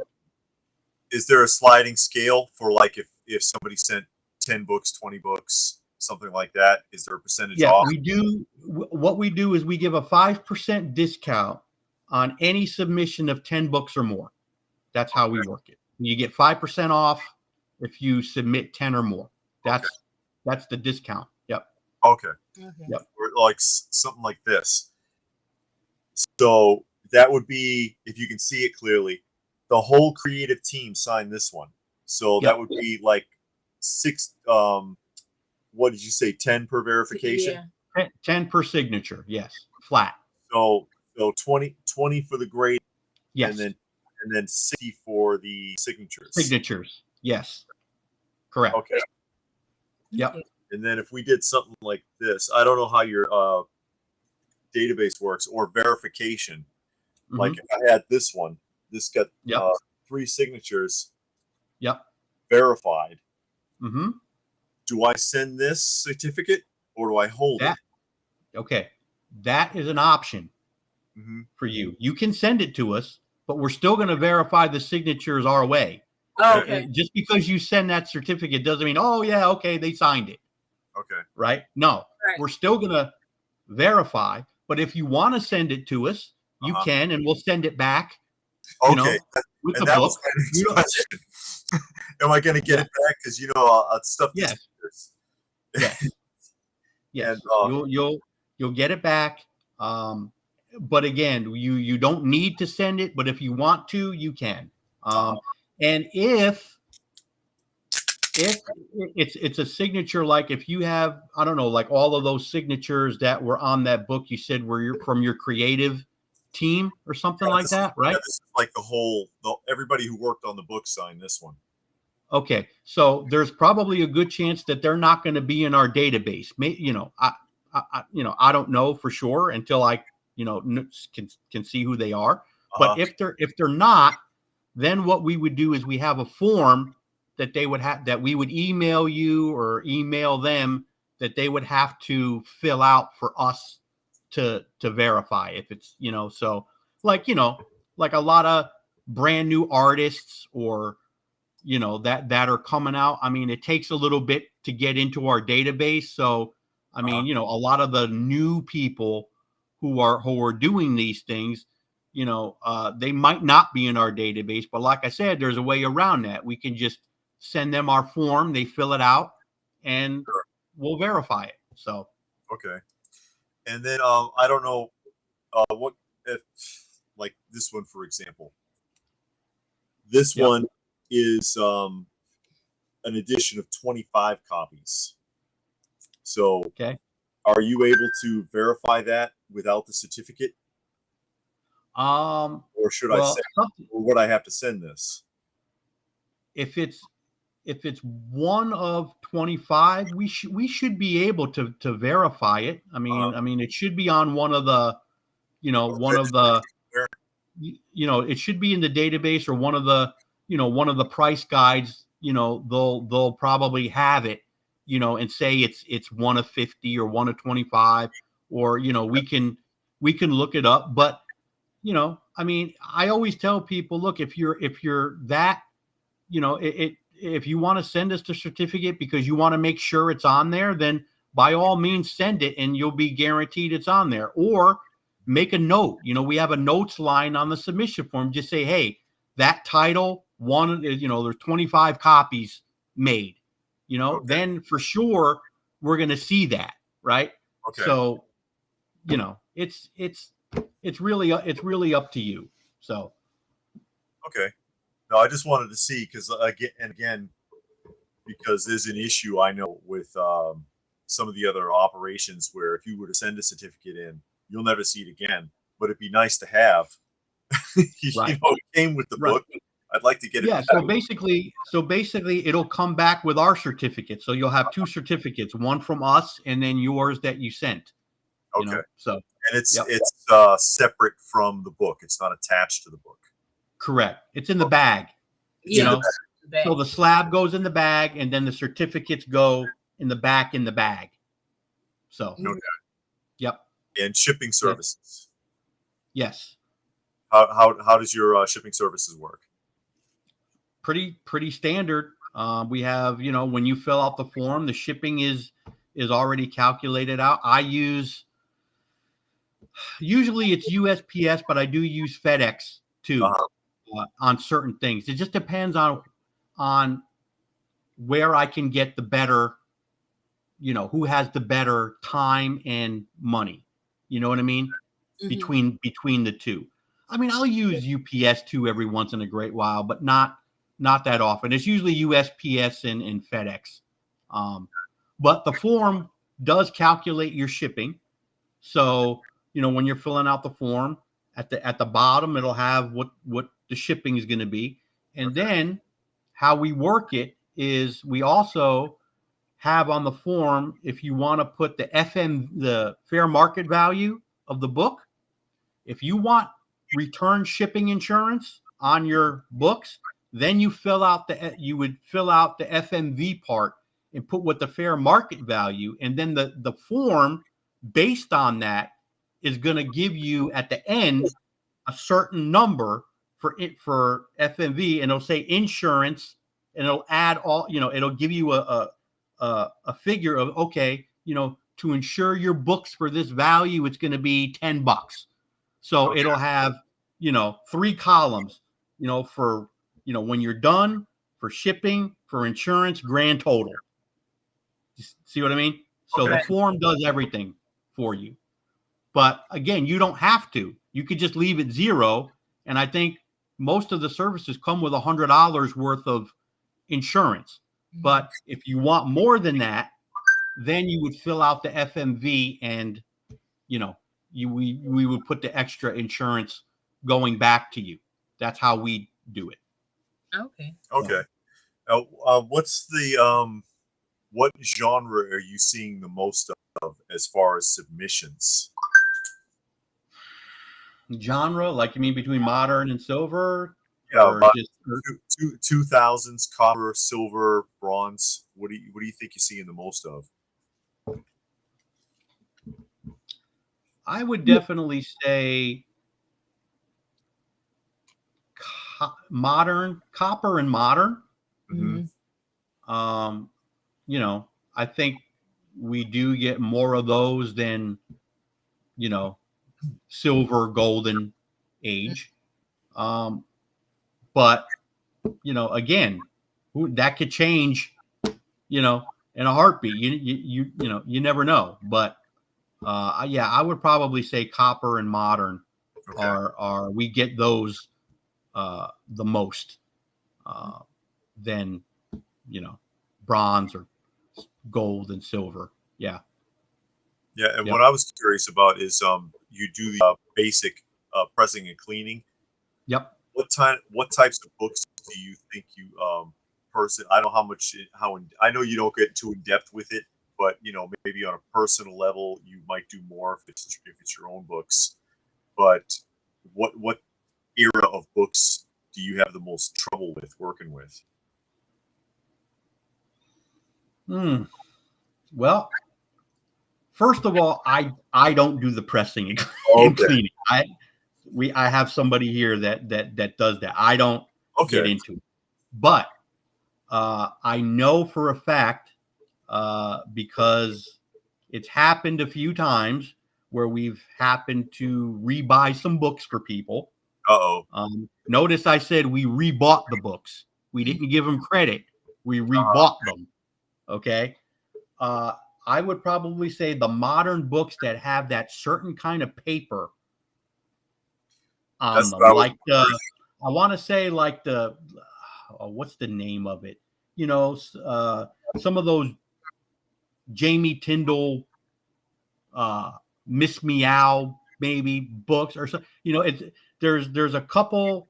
Is there a sliding scale for, like, if somebody sent 10 books, 20 books, something like that? Is there a percentage off? We do. What we do is we give a 5% discount on any submission of 10 books or more. That's how we work it. You get 5% off if you submit 10 or more. That's the discount. Yep. Okay. Yep. Or like something like this. So that would be, if you can see it clearly, the whole creative team signed this one. So that would be like 6. What did you say? 10 per verification. 10 per signature. Yes, flat. So 20 for the grade. Yes. And then 60 for the signatures. Signatures. Yes. Correct. Okay. Yep. And then if we did something like this, I don't know how your database works, or verification. Like if I had this one, this got 3 signatures. Yep. Verified. Do I send this certificate, or do I hold it? Okay. That is an option for you. You can send it to us, but we're still going to verify the signatures our way. Okay. Just because you send that certificate doesn't mean, oh yeah, okay, they signed it. Okay. Right? No. We're still going to verify, but if you want to send it to us, you can, and we'll send it back. Okay. You know, with the book. Am I going to get it back? Because stuff. Yes. Yes. And, you'll get it back. But again, you don't need to send it, but if you want to, you can. And if it's a signature, like if you have, I don't know, like all of those signatures that were on that book you said were from your creative team or something like that, right? This is like everybody who worked on the book signed this one. Okay, so there's probably a good chance that they're not going to be in our database. I don't know for sure until I can see who they are. But if they're not, then what we would do is we have a form that they would have, that we would email you or email them, that they would have to fill out for us to verify if it's, so like a lot of brand new artists or that are coming out. I mean, it takes a little bit to get into our database. So I mean, a lot of the new people who are doing these things, they might not be in our database, but like I said, there's a way around that. We can just send them our form, they fill it out, and we'll verify it. So okay. And then I don't know what if, like this one, for example. This one is an edition of 25 copies. So are you able to verify that without the certificate? Or should I send, or would I have to send this? If it's one of 25, we should be able to verify it. I mean, it should be on one of the, it should be in the database, or one of the price guides. They'll probably have it, and say it's one of 50 or one of 25, or we can look it up. But I mean, I always tell people, look, if you're that, if you want to send us the certificate because you want to make sure it's on there, then by all means send it, and you'll be guaranteed it's on there. Or make a note. We have a notes line on the submission form. Just say, hey, that title one, there's 25 copies made. Then for sure we're going to see that, right? Okay. So, it's really up to you. So. Okay. No, I just wanted to see, because again, because there's an issue I know with some of the other operations where if you were to send a certificate in, you'll never see it again. But it'd be nice to have. Right. It came with the book. I'd like to get it. Yeah. So basically, it'll come back with our certificate. So you'll have 2 certificates, one from us and then yours that you sent. Okay. You know? So and it's separate from the book. It's not attached to the book. Correct. It's in the bag. Yeah. You know? So the slab goes in the bag, and then the certificates go in the back in the bag. So. Okay. Yep. And shipping services. Yes. How does your shipping services work? Pretty standard. We have, when you fill out the form, the shipping is already calculated out. Usually it's USPS, but I do use FedEx too on certain things. It just depends on where I can get the better, who has the better time and money. You know what I mean? Mm-hmm. Between the two. I mean, I'll use UPS too every once in a great while, but not that often. It's usually USPS and FedEx. But the form does calculate your shipping. So, when you're filling out the form at the bottom, it'll have what the shipping is going to be. And then how we work it is we also have on the form, if you want to put the fair market value of the book, if you want return shipping insurance on your books, then you would fill out the FMV part and put what the fair market value, and then the form based on that is going to give you at the end a certain number for FMV, and it'll say insurance, and it'll add all, it'll give you a figure of, okay, to insure your books for this value, it's going to be $10. So it'll have, 3 columns, for, when you're done, for shipping, for insurance, grand total. See what I mean? So the form does everything for you. But again, you don't have to. You could just leave it 0. And I think most of the services come with $100 worth of insurance. But if you want more than that, then you would fill out the FMV, and we would put the extra insurance going back to you. That's how we do it. Okay. Okay. What's the what genre are you seeing the most of as far as submissions? Genre, like you mean between modern and silver? Yeah, 2000s, copper, silver, bronze. What do you think you're seeing the most of? I would definitely say modern, copper and modern. Mm-hmm. I think we do get more of those than, silver, golden age. But, again, that could change, in a heartbeat. You never know. But I would probably say copper and modern are we get those the most than bronze or gold and silver. Yeah. And what I was curious about is you do the basic pressing and cleaning. Yep. What types of books do you think you I don't know I know you don't get too in depth with it, but maybe on a personal level you might do more if it's your own books. But what era of books do you have the most trouble with working with? Well, first of all, I don't do the pressing and cleaning. I have somebody here that does that. I don't get into it. But I know for a fact, because it's happened a few times where we've happened to rebuy some books for people. Notice I said we rebought the books. We didn't give them credit. We rebought them. Okay. I would probably say the modern books that have that certain kind of paper on them, like I want to say like what's the name of it? Some of those Jamie Tyndall, Miss Meow maybe books or so. You know, there's a couple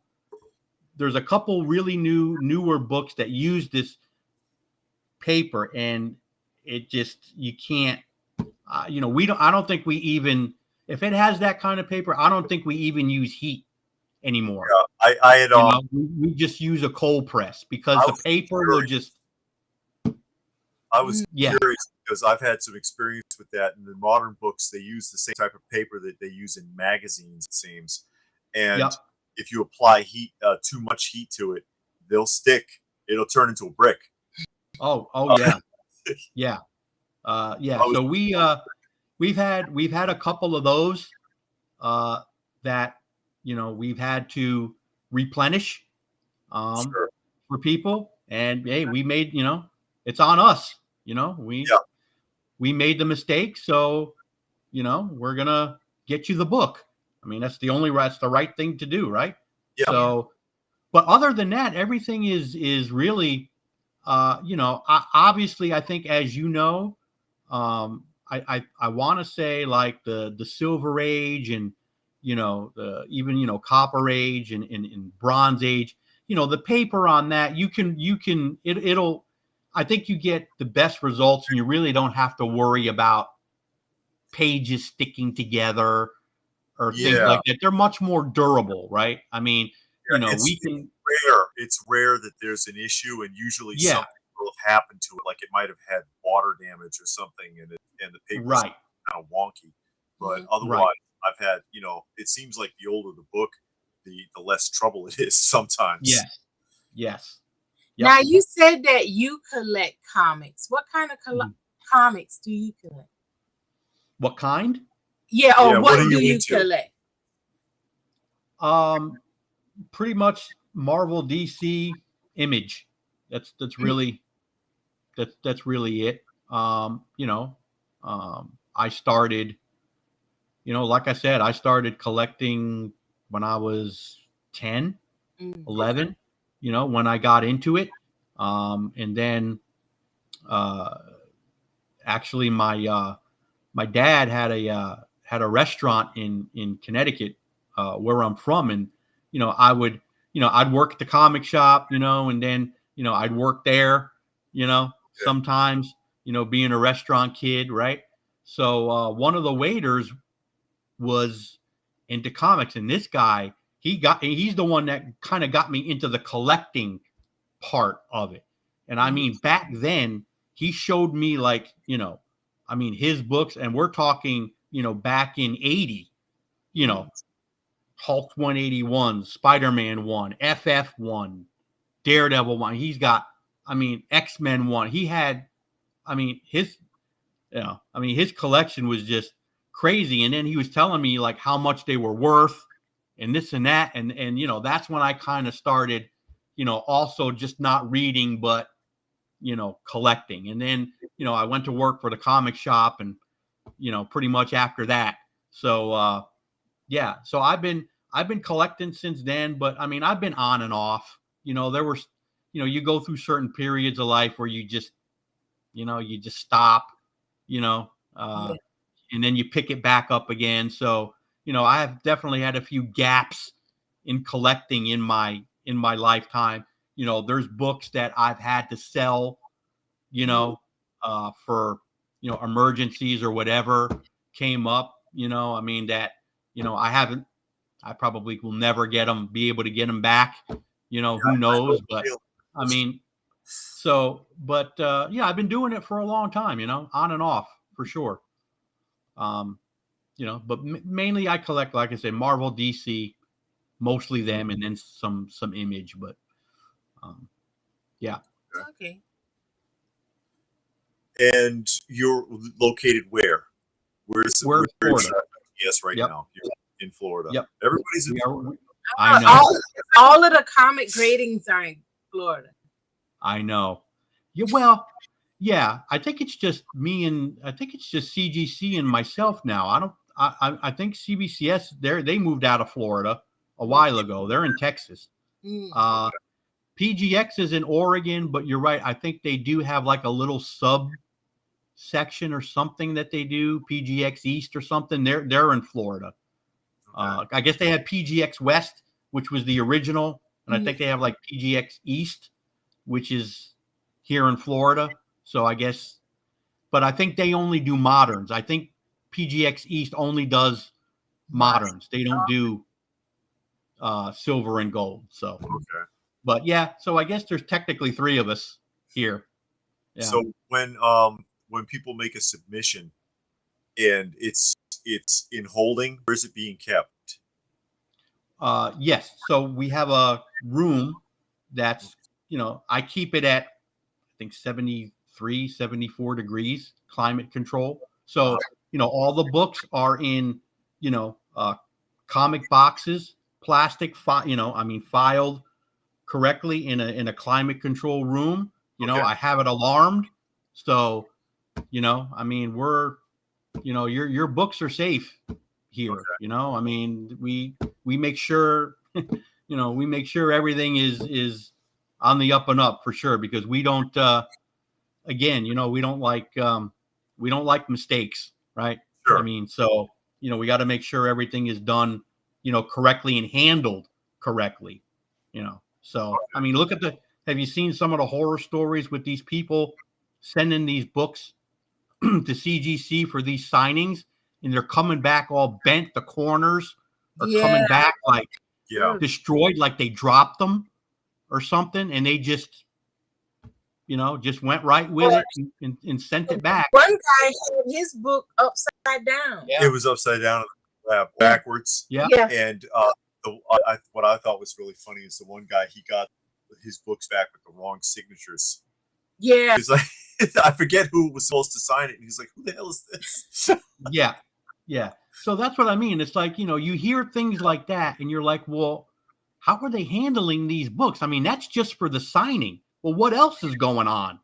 really newer books that use this paper, and it just, you can't. You know, I don't think we even, if it has that kind of paper, I don't think we even use heat anymore. Yeah, I had we just use a cold press because the paper will just. I was curious because I've had some experience with that. In the modern books, they use the same type of paper that they use in magazines, it seems. And if you apply heat, too much heat to it, they'll stick. It'll turn into a brick. Oh yeah, yeah, yeah. So we've had a couple of those that, you know, we've had to replenish for people, and hey, we made, you know, it's on us. You know, we made the mistake, so, you know, we're gonna get you the book. I mean, that's the right thing to do, right? Yeah. So, but other than that, everything is really, you know, obviously, I think, as you know, I want to say, like, the Silver Age, and, you know, even, you know, Copper Age and Bronze Age, you know, the paper on that, it'll, I think you get the best results, and you really don't have to worry about pages sticking together or things like that. They're much more durable, right? I mean, you know, it's rare that there's an issue, and usually something will have happened to it, like it might have had water damage or something, and the paper's kind of wonky. But otherwise, I've had, you know, it seems like the older the book, the less trouble it is sometimes. Yes. Yep. Now, you said that you collect comics. What kind of comics do you collect? What kind? Yeah, or what do you collect? Pretty much Marvel, DC, Image. That's really it. You know, I started, you know, like I said, I started collecting when I was 10, 11. You know, when I got into it, and then actually my dad had a restaurant in Connecticut, where I'm from, and, you know, I'd work at the comic shop, you know, and then, you know, I'd work there, you know, sometimes, you know, being a restaurant kid, right? So one of the waiters was into comics, and this guy, he's the one that kind of got me into the collecting part of it. And I mean, back then, he showed me, like, you know, I mean, his books, and we're talking, you know, back in 80, you know, Hulk 181, Spider-Man 1, FF 1, Daredevil 1. He's got, I mean, X-Men 1. He had, I mean, his collection was just crazy. And then he was telling me, like, how much they were worth and this and that. And, you know, that's when I kind of started, you know, also just not reading, but, you know, collecting. And then, you know, I went to work for the comic shop, and, you know, pretty much after that. So, yeah, so I've been collecting since then, but I mean, I've been on and off. You know, there were, you know, you go through certain periods of life where you just, you know, you just stop, you know, and then you pick it back up again. So, you know, I have definitely had a few gaps in collecting in my lifetime. You know, there's books that I've had to sell, you know, for, you know, emergencies or whatever came up, you know, I mean, that, you know, I probably will never be able to get them back, you know, who knows, but I mean, so, but, yeah, I've been doing it for a long time, you know, on and off for sure. You know, but mainly I collect, like I said, Marvel, DC, mostly them, and then some Image, but, yeah. Okay. And you're located where? We're in Florida. Yes, right now. You're in Florida. Yep. Everybody's in Florida. I know. All of the comic gradings are in Florida. I know. Yeah, well, yeah, I think it's just CGC and myself now. I think CBCS, they moved out of Florida a while ago. They're in Texas. PGX is in Oregon, but you're right. I think they do have like a little sub section or something that they do, PGX East or something. They're in Florida. I guess they had PGX West, which was the original, and I think they have like PGX East, which is here in Florida. So I guess, but I think they only do moderns. I think PGX East only does moderns. They don't do silver and gold. So, okay. But yeah, so I guess there's technically 3 of us here. Yeah. So when people make a submission and it's in holding, where is it being kept? Yes. So we have a room that's, I keep it at, I think 73, 74 degrees climate control. So, all the books are in, comic boxes, plastic, filed correctly in a climate control room. I have it alarmed. So, we're, your books are safe here. Okay. We make sure, we make sure everything is on the up and up for sure, because we don't, again, we don't like mistakes, right? Sure. So, we got to make sure everything is done, correctly and handled correctly, So, look at have you seen some of the horror stories with these people sending these books to CGC for these signings, and they're coming back all bent, the corners are coming back like destroyed, like they dropped them or something, and they just went right with it and sent it back. One guy had his book upside down. It was upside down, backwards. Yeah. And what I thought was really funny is the one guy, he got his books back with the wrong signatures. Yeah. He's like, I forget who was supposed to sign it. And he's like, who the hell is this? Yeah. So that's what I mean. It's like, you hear things like that and you're like, well, how are they handling these books? That's just for the signing. Well, what else is going on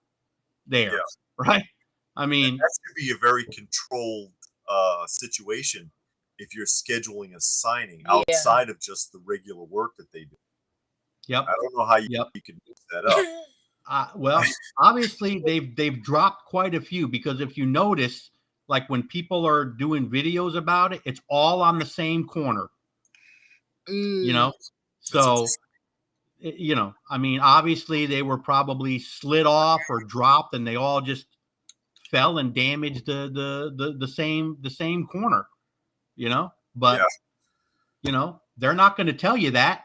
there? Yeah. Right. That should be a very controlled situation if you're scheduling a signing outside of just the regular work that they do. Yep. I don't know how you can mix that up. Well, obviously they've dropped quite a few, because if you notice, like when people are doing videos about it, it's all on the same corner. So, obviously they were probably slid off or dropped, and they all just fell and damaged the same corner. But they're not going to tell you that.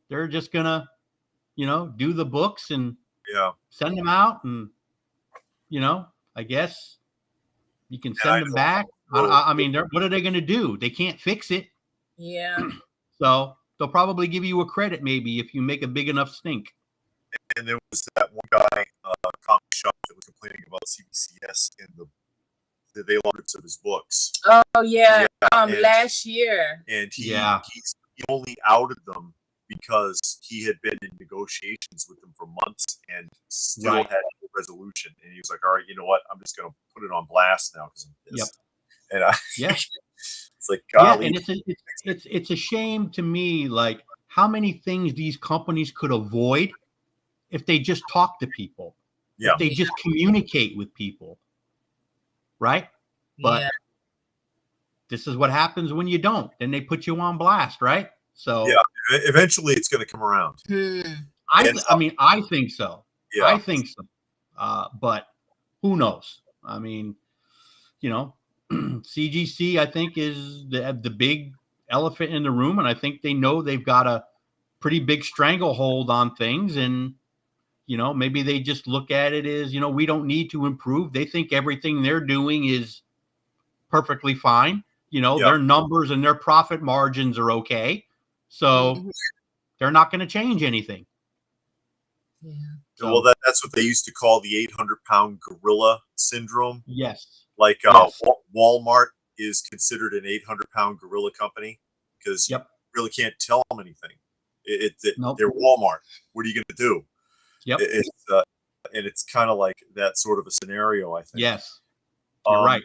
They're just gonna do the books and send them out, and I guess you can send them back. What are they going to do? They can't fix it. Yeah. So they'll probably give you a credit maybe if you make a big enough stink. And there was that one guy, comic shop, that was complaining about CBCS and the availability of his books. Oh yeah. Last year. And he only outed them because he had been in negotiations with them for months and still had no resolution. And he was like, all right, you know what? I'm just going to put it on blast now because I'm pissed. And it's like, golly. Yeah, and it's a shame to me, like how many things these companies could avoid if they just talk to people. If they just communicate with people. Right? But this is what happens when you don't. Then they put you on blast, right? So eventually it's going to come around. I think so. Yeah. I think so. But who knows? CGC, I think, is the big elephant in the room, and I think they know they've got a pretty big stranglehold on things, and maybe they just look at it as, we don't need to improve. They think everything they're doing is perfectly fine. Their numbers and their profit margins are okay. So they're not going to change anything. Yeah. So, well, that's what they used to call the 800-pound gorilla syndrome. Yes. Like Walmart is considered an 800-pound gorilla company because you really can't tell them anything. They're Walmart. What are you going to do? Yep. And it's kind of like that sort of a scenario, I think. Yes. You're right.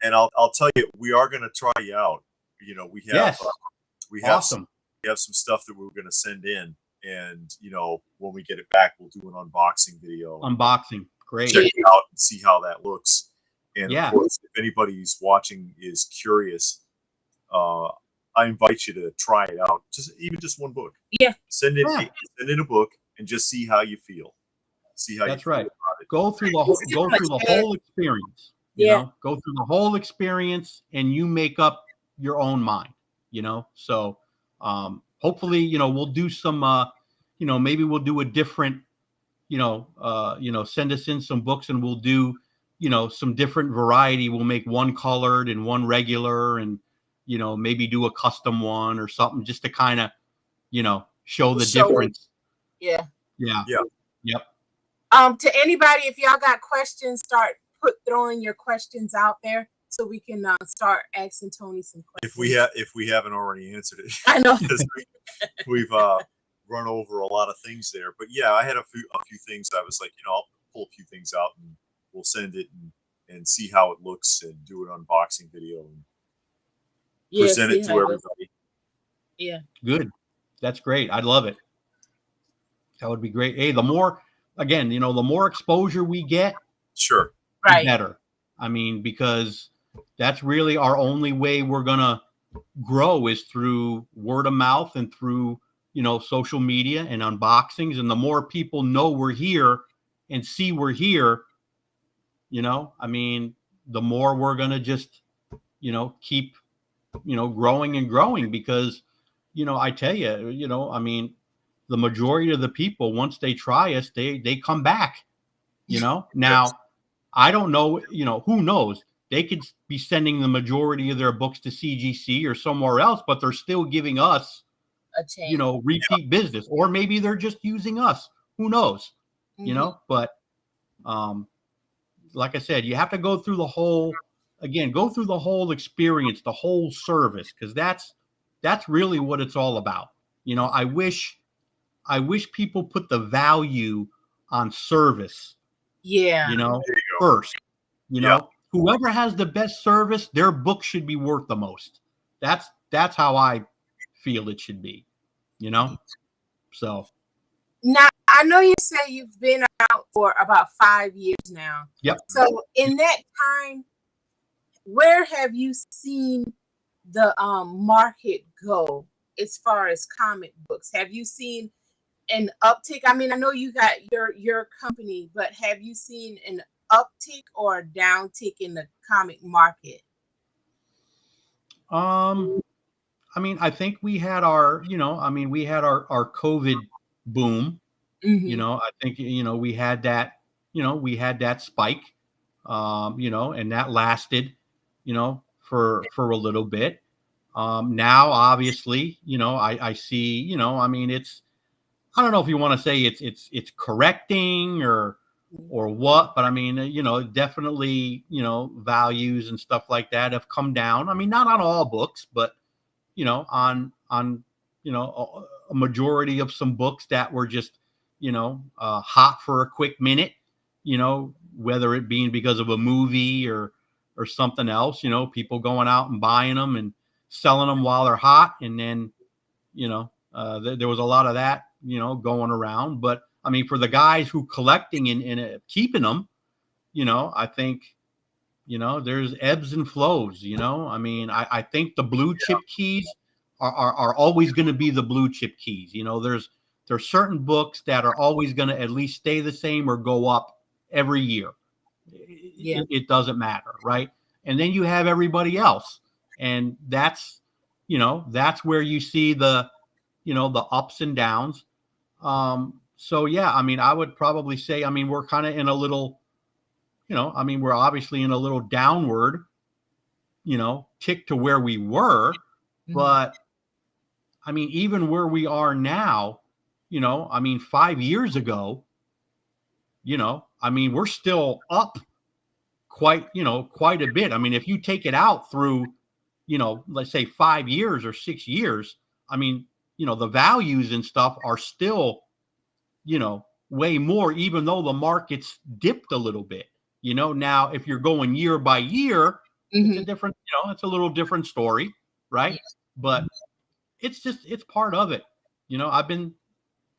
And I'll tell you, we are going to try you out. We have awesome. We have some stuff that we're going to send in, and when we get it back, we'll do an unboxing video. Great. Check it out and see how that looks. And of course, if anybody who's watching is curious, I invite you to try it out. Just one book. Yeah. Send in a book and just see how you feel. See how That's you feel right. about it. Go through the whole experience. You know, go through the whole experience, and you make up your own mind. You know, so hopefully, you know, we'll do some. You know, maybe we'll do a different. You know, send us in some books, and we'll do, you know, some different variety. We'll make one colored and one regular, and, you know, maybe do a custom one or something, just to kind of, you know, show the difference. Yeah. Yep. To anybody, if y'all got questions, start throwing your questions out there so we can start asking Tony some questions. If we haven't already answered it. I know. We've run over a lot of things there, but yeah, I had a few things. I was like, you know, I'll pull a few things out and we'll send it and see how it looks and do an unboxing video and present it to everybody. Yeah. Good. That's great. I'd love it. That would be great. Hey, the more, again, you know, the more exposure we get, sure, the better. I mean, because that's really our only way we're gonna grow is through word of mouth and through, you know, social media and unboxings. And the more people know we're here and see we're here, you know, I mean, the more we're going to just, you know, keep, you know, growing and growing, because, you know, I tell you, you know, I mean, the majority of the people, once they try us, they come back, you know. Now, I don't know, you know, who knows? They could be sending the majority of their books to CGC or somewhere else, but they're still giving us, you know, repeat business, or maybe they're just using us. Who knows? You know, but like I said, you have to go through the whole experience, the whole service, because that's really what it's all about. You know, I wish people put the value on service. Yeah. You know, first, you know, whoever has the best service, their book should be worth the most. That's how I feel it should be, you know? So now, I know you say you've been out for about 5 years now. Yep. So in that time, where have you seen the market go as far as comic books? Have you seen an uptick? I mean, I know you got your company, but have you seen an uptick or a downtick in the comic market? I mean, I think we had our, you know, I mean, we had our COVID boom. You know, I think, you know, we had that spike, you know, and that lasted, you know, for a little bit. Now, obviously, you know, I see, you know, I mean, I don't know if you want to say it's correcting or what, but I mean, you know, definitely, you know, values and stuff like that have come down. I mean, not on all books, but, you know, on, you know, a majority of some books that were just, you know, hot for a quick minute, you know, whether it being because of a movie or something else, you know, people going out and buying them and selling them while they're hot. And then, you know, there was a lot of that, you know, going around. But I mean, for the guys who collecting and keeping them, you know, I think, you know, there's ebbs and flows, you know. I mean, I think the blue chip keys are always going to be the blue chip keys. You know, there's certain books that are always going to at least stay the same or go up every year. It doesn't matter, right? And then you have everybody else, and that's, you know, that's where you see the, you know, the ups and downs. So yeah, I mean, I would probably say, I mean, we're kind of in a little, you know, I mean, we're obviously in a little downward, you know, tick to where we were, but I mean, even where we are now, you know, I mean, 5 years ago, you know, I mean, we're still up quite a bit. I mean, if you take it out through, you know, let's say 5 years or 6 years, I mean, you know, the values and stuff are still, you know, way more, even though the market's dipped a little bit. You know, now if you're going year by year, it's a different, you know, it's a little different story, right? But it's it's part of it. You know, I've been,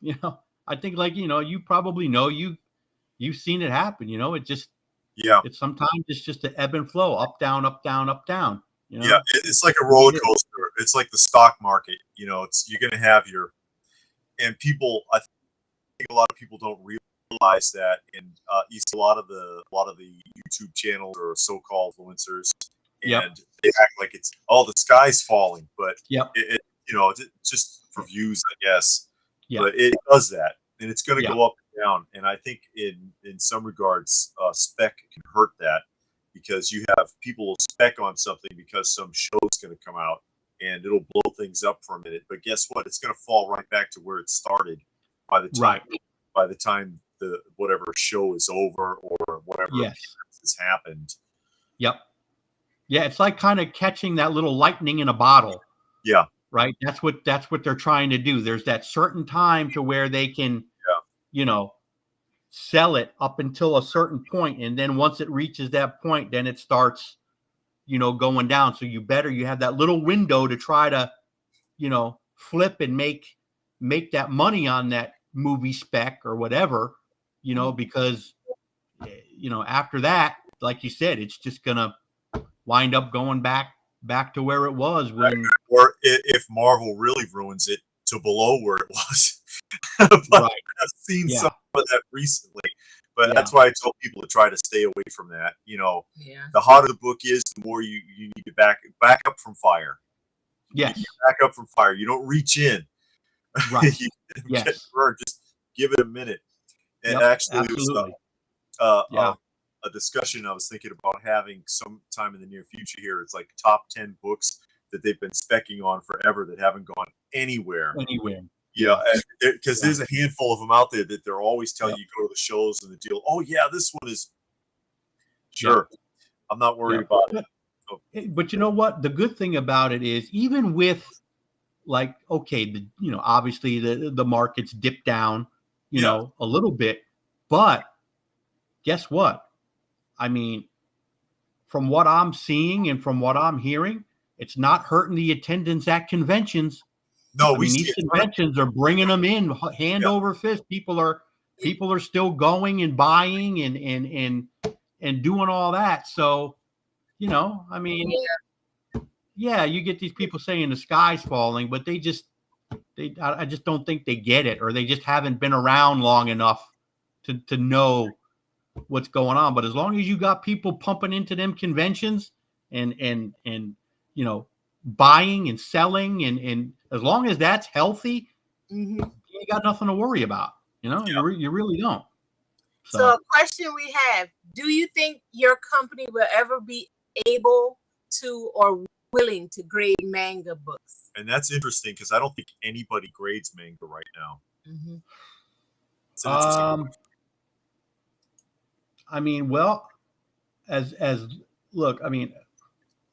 you know, I think, like, you know, you probably know, you've seen it happen, you know. It just, it's sometimes it's just an ebb and flow, up, down, up, down, up, down, You know? Yeah, it's like a roller coaster. It's like the stock market. You know, it's you're going to have your and people. I think a lot of people don't realize that, and you see a lot of the YouTube channels or so-called influencers, and they act like it's the sky's falling, but it you know, just for views, I guess. But it does that, and it's going to go up and down. And I think in some regards, spec can hurt that, because you have people will spec on something because some show's going to come out and it'll blow things up for a minute. But guess what? It's going to fall right back to where it started by the time the whatever show is over or whatever has happened. Yep. Yeah, it's like kind of catching that little lightning in a bottle. Yeah. Right. That's what they're trying to do. There's that certain time to where they can, you know, sell it up until a certain point, and then once it reaches that point, then it starts, you know, going down. So you have that little window to try to, you know, flip and make that money on that movie spec or whatever, you know, because, you know, after that, like you said, it's just gonna wind up going back to where it was when, or if Marvel really ruins it, to below where it was. But I've seen some of that recently, but that's why I tell people to try to stay away from that. You know, the hotter the book is, the more you need to back up from fire. Yes, you back up from fire. You don't reach in. Right. You get burned. Just give it a minute. And actually, it was a discussion I was thinking about having sometime in the near future here. It's like top 10 books that they've been specking on forever that haven't gone anywhere. Yeah, because there's a handful of them out there that they're always telling you go to the shows and the deal. Oh yeah, this one is sure. I'm not worried about it. But you know what? The good thing about it is, even with like, okay, you know, obviously the markets dip down, you know, a little bit, but guess what? I mean, from what I'm seeing and from what I'm hearing, it's not hurting the attendance at conventions. No, these conventions are bringing them in hand over fist. People are still going and buying and doing all that. So, you know, I mean, you get these people saying the sky's falling, but I just don't think they get it, or they just haven't been around long enough to know what's going on. But as long as you got people pumping into them conventions and you know, buying and selling, and as long as that's healthy, you got nothing to worry about. You know, you really don't. So a question we have: do you think your company will ever be able to or willing to grade manga books? And that's interesting, because I don't think anybody grades manga right now. It's an interesting I mean, well, as look, I mean,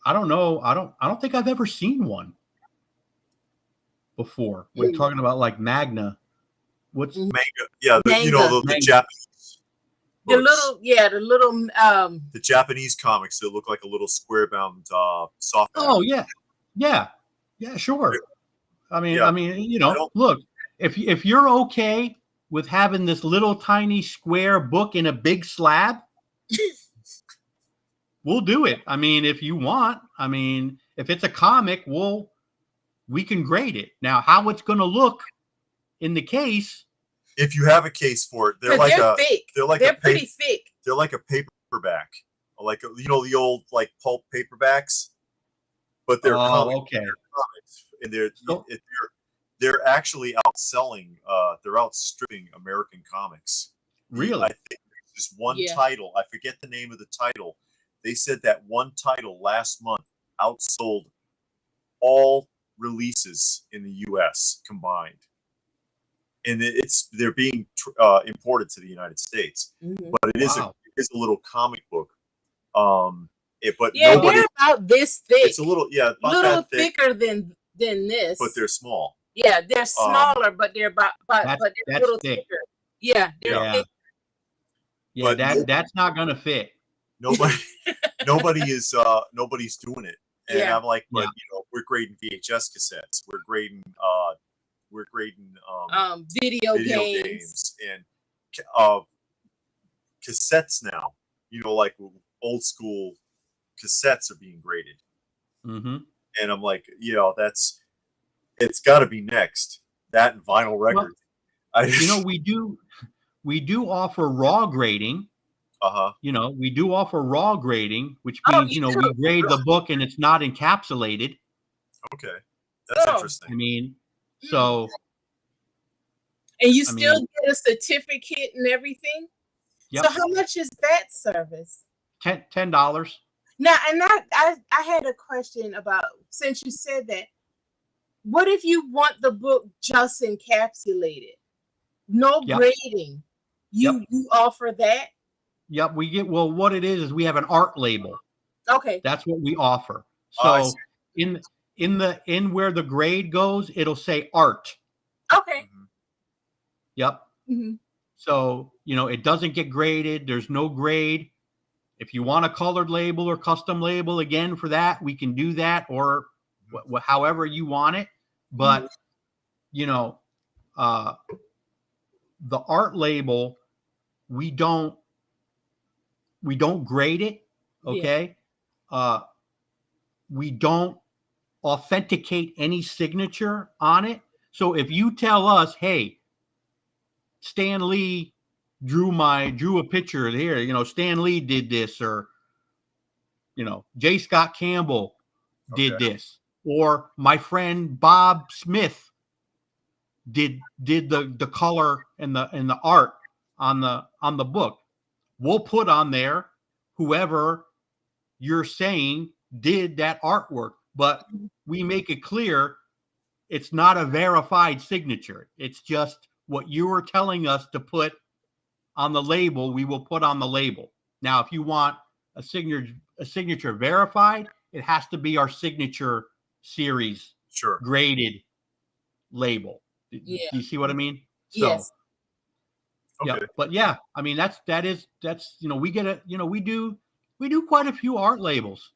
I don't know. I don't think I've ever seen one before. We're talking about like Magna. What's manga? Yeah, you know, the Japanese. The little the Japanese comics that look like a little square bound soft. Oh yeah, sure. I mean, you know, look, if you're okay with having this little tiny square book in a big slab, we'll do it. I mean, if you want, I mean, if it's a comic, we can grade it. Now, how it's going to look in the case, if you have a case for it, they're thick. They're pretty thick. They're like a paperback, like, you know, the old like pulp paperbacks, but they're comics, and they're actually outselling. They're outstripping American comics. Really? I think there's this one title. I forget the name of the title. They said that one title last month outsold all releases in the U.S. combined, and they're being imported to the United States. But it is a little comic book. But they're about this thick. It's a little thicker than this. But they're small. Yeah, they're smaller, but they're but they're a little thick. thicker. Yeah, they're thick. Yeah, that's not gonna fit. Nobody's doing it. And I'm like, but you know, we're grading VHS cassettes. We're grading video games and cassettes now. You know, like old school cassettes are being graded. And I'm like, it's got to be next. That and vinyl record. Well, we do offer raw grading. We do offer raw grading, which means, we grade the book and it's not encapsulated. Okay. That's interesting. I mean, so. And you still get a certificate and everything? Yep. So how much is that service? $10. Now, and I had a question about, since you said that, what if you want the book just encapsulated? No grading. You offer that? Yep, we get, what it is we have an art label. Okay. That's what we offer. So in where the grade goes, it'll say art. Okay. Yep. So, it doesn't get graded. There's no grade. If you want a colored label or custom label, again, for that, we can do that, or however you want it. But, the art label, we don't grade it. Okay. Yeah. We don't authenticate any signature on it. So if you tell us, hey, Stan Lee drew a picture here, Stan Lee did this, or, J. Scott Campbell did this, or my friend Bob Smith did the color and the art on the book. We'll put on there whoever you're saying did that artwork, but we make it clear it's not a verified signature. It's just what you were telling us to put on the label, we will put on the label. Now, if you want a signature verified, it has to be our signature series graded label. Do you see what I mean? Yes. Okay. Yeah, but that's we get a we do quite a few art labels.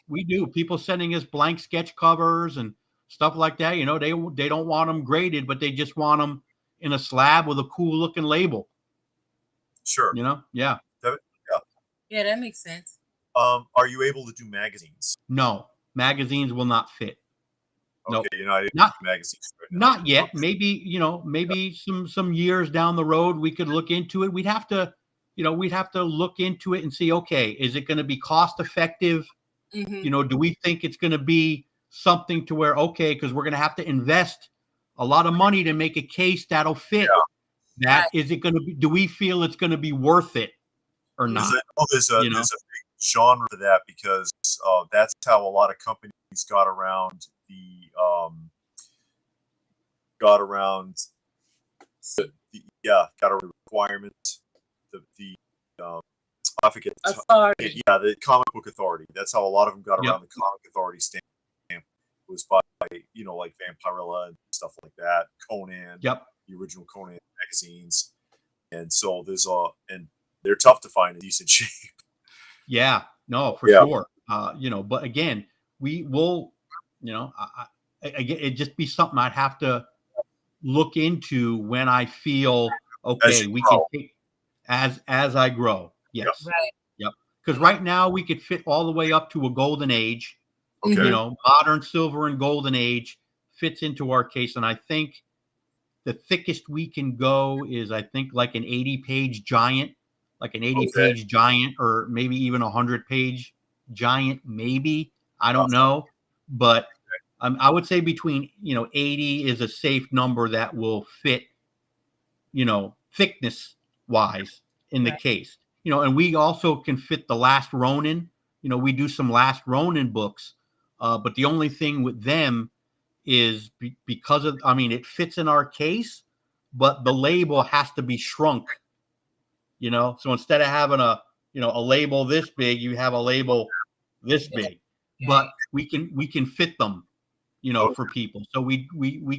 We do. People sending us blank sketch covers and stuff like that. They don't want them graded, but they just want them in a slab with a cool looking label. Sure. Yeah. Yeah, that makes sense. Are you able to do magazines? No, magazines will not fit. Okay, not magazines right now. Not yet. Maybe some years down the road we could look into it. We'd have to look into it and see, okay, is it going to be cost effective? Do we think it's going to be something to where, okay, because we're going to have to invest a lot of money to make a case that'll fit. Is it going to be, do we feel it's going to be worth it or not? There's a big genre for that, because that's how a lot of companies got around requirements. I forget. Authority. The Comic Book Authority. That's how a lot of them got around the Comic Authority stamp. It was by like Vampirella and stuff like that. Conan. The original Conan magazines. And so and they're tough to find in decent shape. Yeah, no, for sure. But again, we will, it just be something I'd have to look into when I feel okay. We can take as I grow. Yes. Right. Yep. Because right now we could fit all the way up to a golden age. Okay. Modern, silver, and golden age fits into our case, and I think the thickest we can go is, I think, like an 80-page giant, page giant, or maybe even 100-page giant, maybe. I don't know. But I would say between, 80 is a safe number that will fit, thickness-wise in the case. And we also can fit the Last Ronin. We do some Last Ronin books. But the only thing with them is because of, it fits in our case, but the label has to be shrunk, so instead of having a label this big, you have a label this big, but we can fit them, for people. So we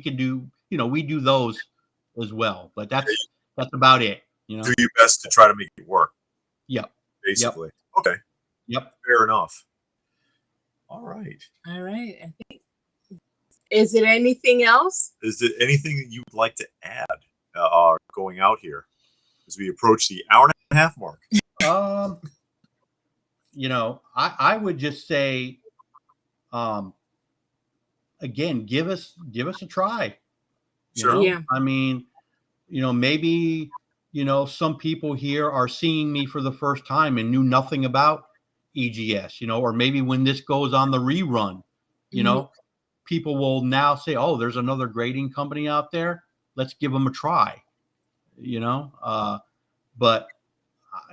can do, we do those as well, but that's about it. Do your best to try to make it work. Yep. Basically. Yep. Okay. Yep. Fair enough. All right. I think. Is there anything else? Is there anything that you would like to add going out here as we approach the hour and a half mark? I would just say, again, give us a try. Sure. Yeah. I mean, maybe, some people here are seeing me for the first time and knew nothing about EGS, or maybe when this goes on the rerun, people will now say, oh, there's another grading company out there. Let's give them a try, but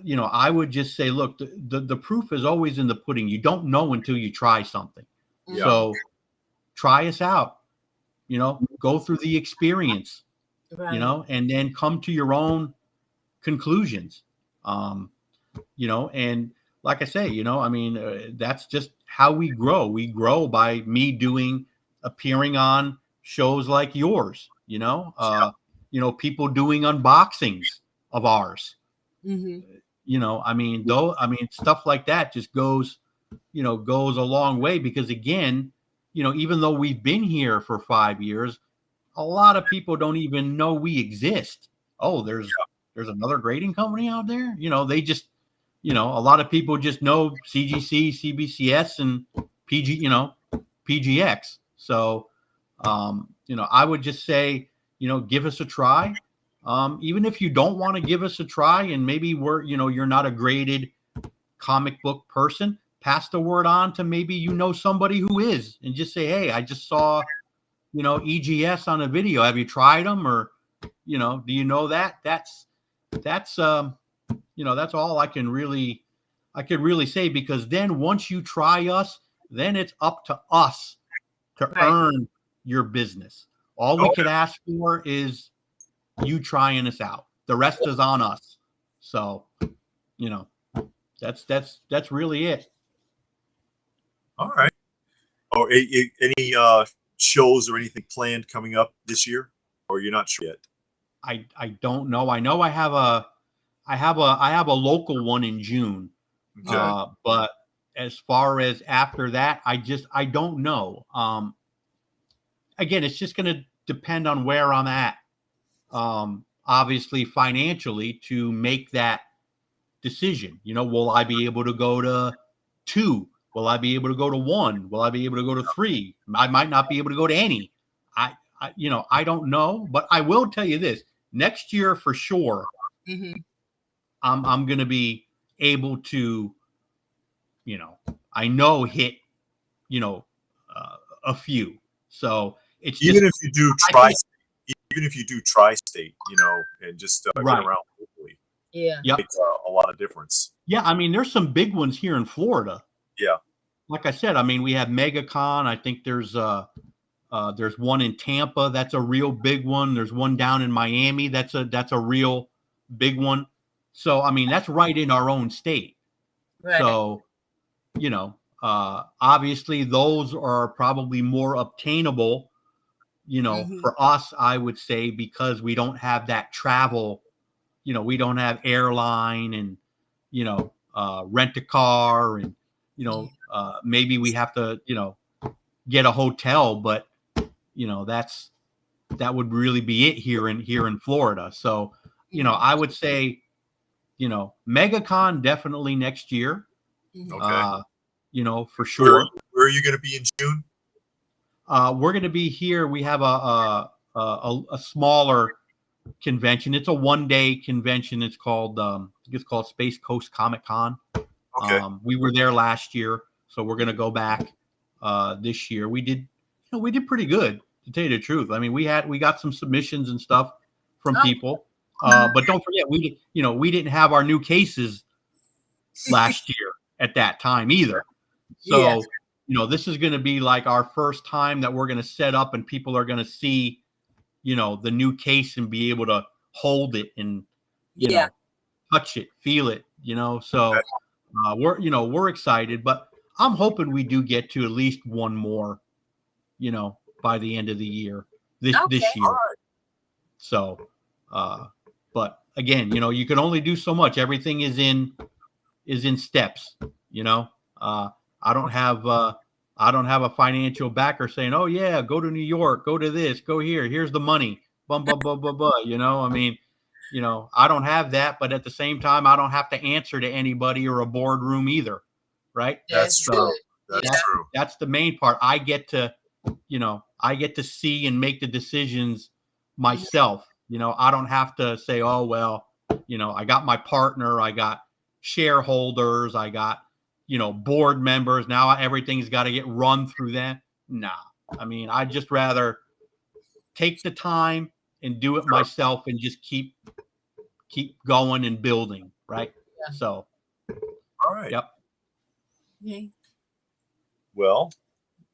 I would just say, look, the proof is always in the pudding. You don't know until you try something. Yeah. So try us out, go through the experience, Right. and then come to your own conclusions. And like I say, that's just how we grow. We grow by me appearing on shows like yours, people doing unboxings of ours. Stuff like that just goes a long way, because again, even though we've been here for 5 years, a lot of people don't even know we exist. Oh, there's another grading company out there. They just, a lot of people just know CGC, CBCS, and PGX. So, I would just say, give us a try. Even if you don't want to give us a try, and maybe you're not a graded comic book person, pass the word on to maybe somebody who is, and just say, hey, I just saw EGS on a video. Have you tried them? Or do you know that? That's all I can really say, because then once you try us, then it's up to us to earn your business. All we could ask for is you trying us out. The rest is on us. So, that's really it. All right. Oh, any shows or anything planned coming up this year, or you're not sure yet? I don't know. I know I have a local one in June. Okay. But as far as after that, I don't know. Again, it's just going to depend on where I'm at. Obviously financially, to make that decision. Will I be able to go to 2? Will I be able to go to 1? Will I be able to go to 3? I might not be able to go to any. I don't know, but I will tell you this: next year for sure, I'm going to be able to, hit, a few. So it's even just, if you do tri-state, and just get around locally. Yeah. Yep. Makes a lot of difference. Yeah, I mean, there's some big ones here in Florida. Yeah. Like I said, I mean, we have MegaCon. I think there's one in Tampa. That's a real big one. There's one down in Miami. That's a real big one. So, I mean, that's right in our own state. Right. So, obviously those are probably more obtainable, for us, I would say, because we don't have that travel, we don't have airline and, rent a car and, maybe we have to, get a hotel, but, that would really be it here in Florida. So, I would say, MegaCon definitely next year. Okay. For sure. Where are you going to be in June? We're going to be here. We have a smaller convention. It's a 1-day convention. It's called Space Coast Comic Con. Okay. We were there last year, so we're going to go back this year. We did pretty good, to tell you the truth. I mean, we got some submissions and stuff from people, but don't forget, we didn't have our new cases last year at that time either. So, this is going to be like our first time that we're going to set up, and people are going to see, the new case and be able to hold it and, touch it, feel it, so we're excited, but I'm hoping we do get to at least one more, by the end of the year, this year. So, but again, you can only do so much. Everything is in steps, I don't have a financial backer saying, oh yeah, go to New York, go to this, go here, here's the money, blah, blah, blah, blah, blah. I mean, I don't have that, but at the same time, I don't have to answer to anybody or a boardroom either. Right. That's true. That's true. That's the main part. I get to, I get to see and make the decisions myself. I don't have to say, oh, well, I got my partner, I got shareholders, I got, board members. Now everything's got to get run through them. Nah, I mean, I'd just rather take the time and do it myself and just keep going and building. Right. Yeah. So. All right. Yep. Okay. Well,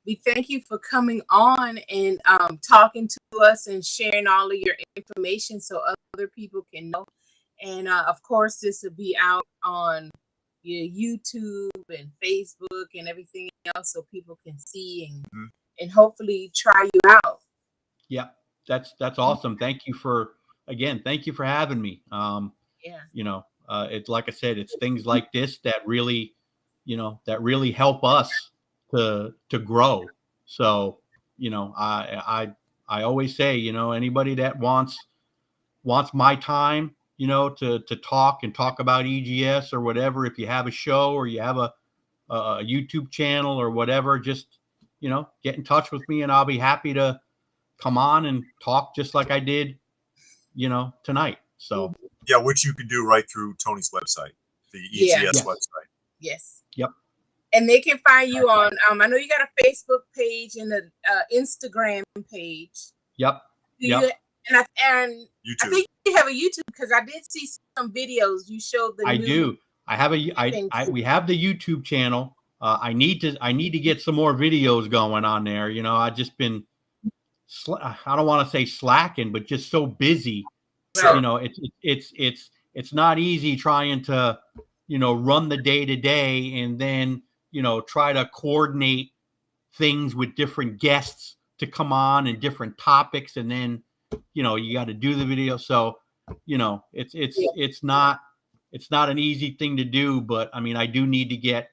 we thank you for coming on and talking to us and sharing all of your information so other people can know. And of course, this will be out on your YouTube and Facebook and everything else, so people can see and hopefully try you out. Yeah, that's awesome. Thank you for having me. It's like I said, it's things like this that really help us to grow. So, I always say, anybody that wants my time, to talk about EGS or whatever, if you have a show or you have a YouTube channel or whatever, just, get in touch with me and I'll be happy to come on and talk just like I did, tonight. So yeah, which you can do right through Tony's website, the EGS website. Yes. Yep. And they can find you on, I know you got a Facebook page and an Instagram page. Yep. And YouTube. I think you have a YouTube, because I did see some videos you showed the I do. I have we have the YouTube channel. I need to get some more videos going on there. I've just been, I don't want to say slacking, but just so busy. Sure. It's not easy trying to, run the day to day and then, try to coordinate things with different guests to come on and different topics. And then, you got to do the video. So, it's not an easy thing to do, but I mean, I need to get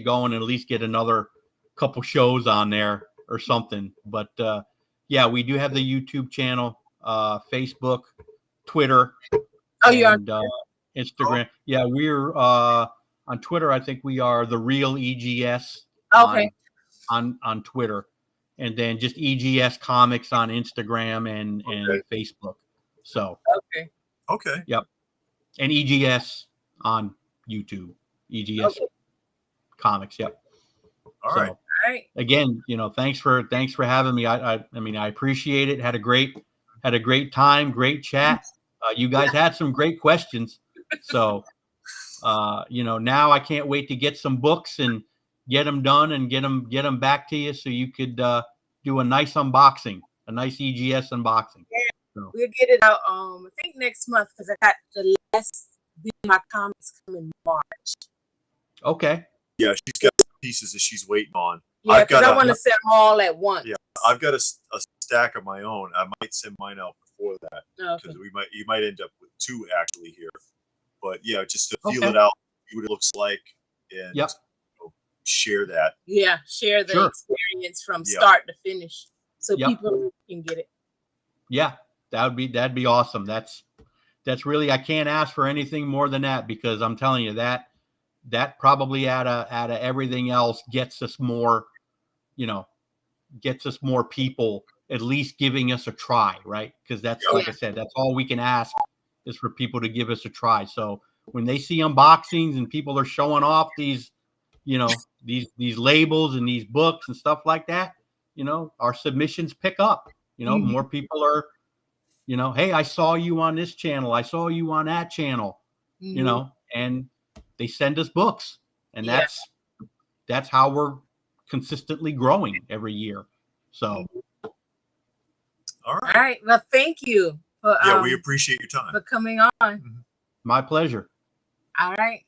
going and at least get another couple shows on there or something. But, yeah, we do have the YouTube channel, Facebook, Twitter, and Instagram. Yeah, we're on Twitter. I think we are The Real EGS. Okay. On Twitter, and then just EGS Comics on Instagram and Facebook. So. Okay. Yep. And EGS on YouTube. EGS Comics. Yep. All right. Again, thanks for having me. I mean, I appreciate it. Had a great time, great chat. You guys had some great questions. So, now I can't wait to get some books and get them done and get them back to you so you could do a nice unboxing, a nice EGS unboxing. Yeah, so. We'll get it out. I think next month, because I got the last Be My Comics coming in March. Okay. Yeah, she's got pieces that she's waiting on. Yeah, because I want to sell them all at once. Yeah, I've got a stack of my own. I might send mine out before that, because you might end up with two actually here. But yeah, just to feel it out, see what it looks like, and share that. Yeah, share the experience from start to finish, so people can get it. Yeah, that'd be awesome. That's really, I can't ask for anything more than that, because I'm telling you that probably out of everything else gets us more, gets us more people at least giving us a try, right? Because that's like I said, that's all we can ask is for people to give us a try. So when they see unboxings and people are showing off these, these labels and these books and stuff like that, our submissions pick up. More people are, hey, I saw you on this channel, I saw you on that channel, and they send us books, and that's how we're consistently growing every year. So, all right. All right. Well, thank you. We appreciate your time for coming on. My pleasure. All right.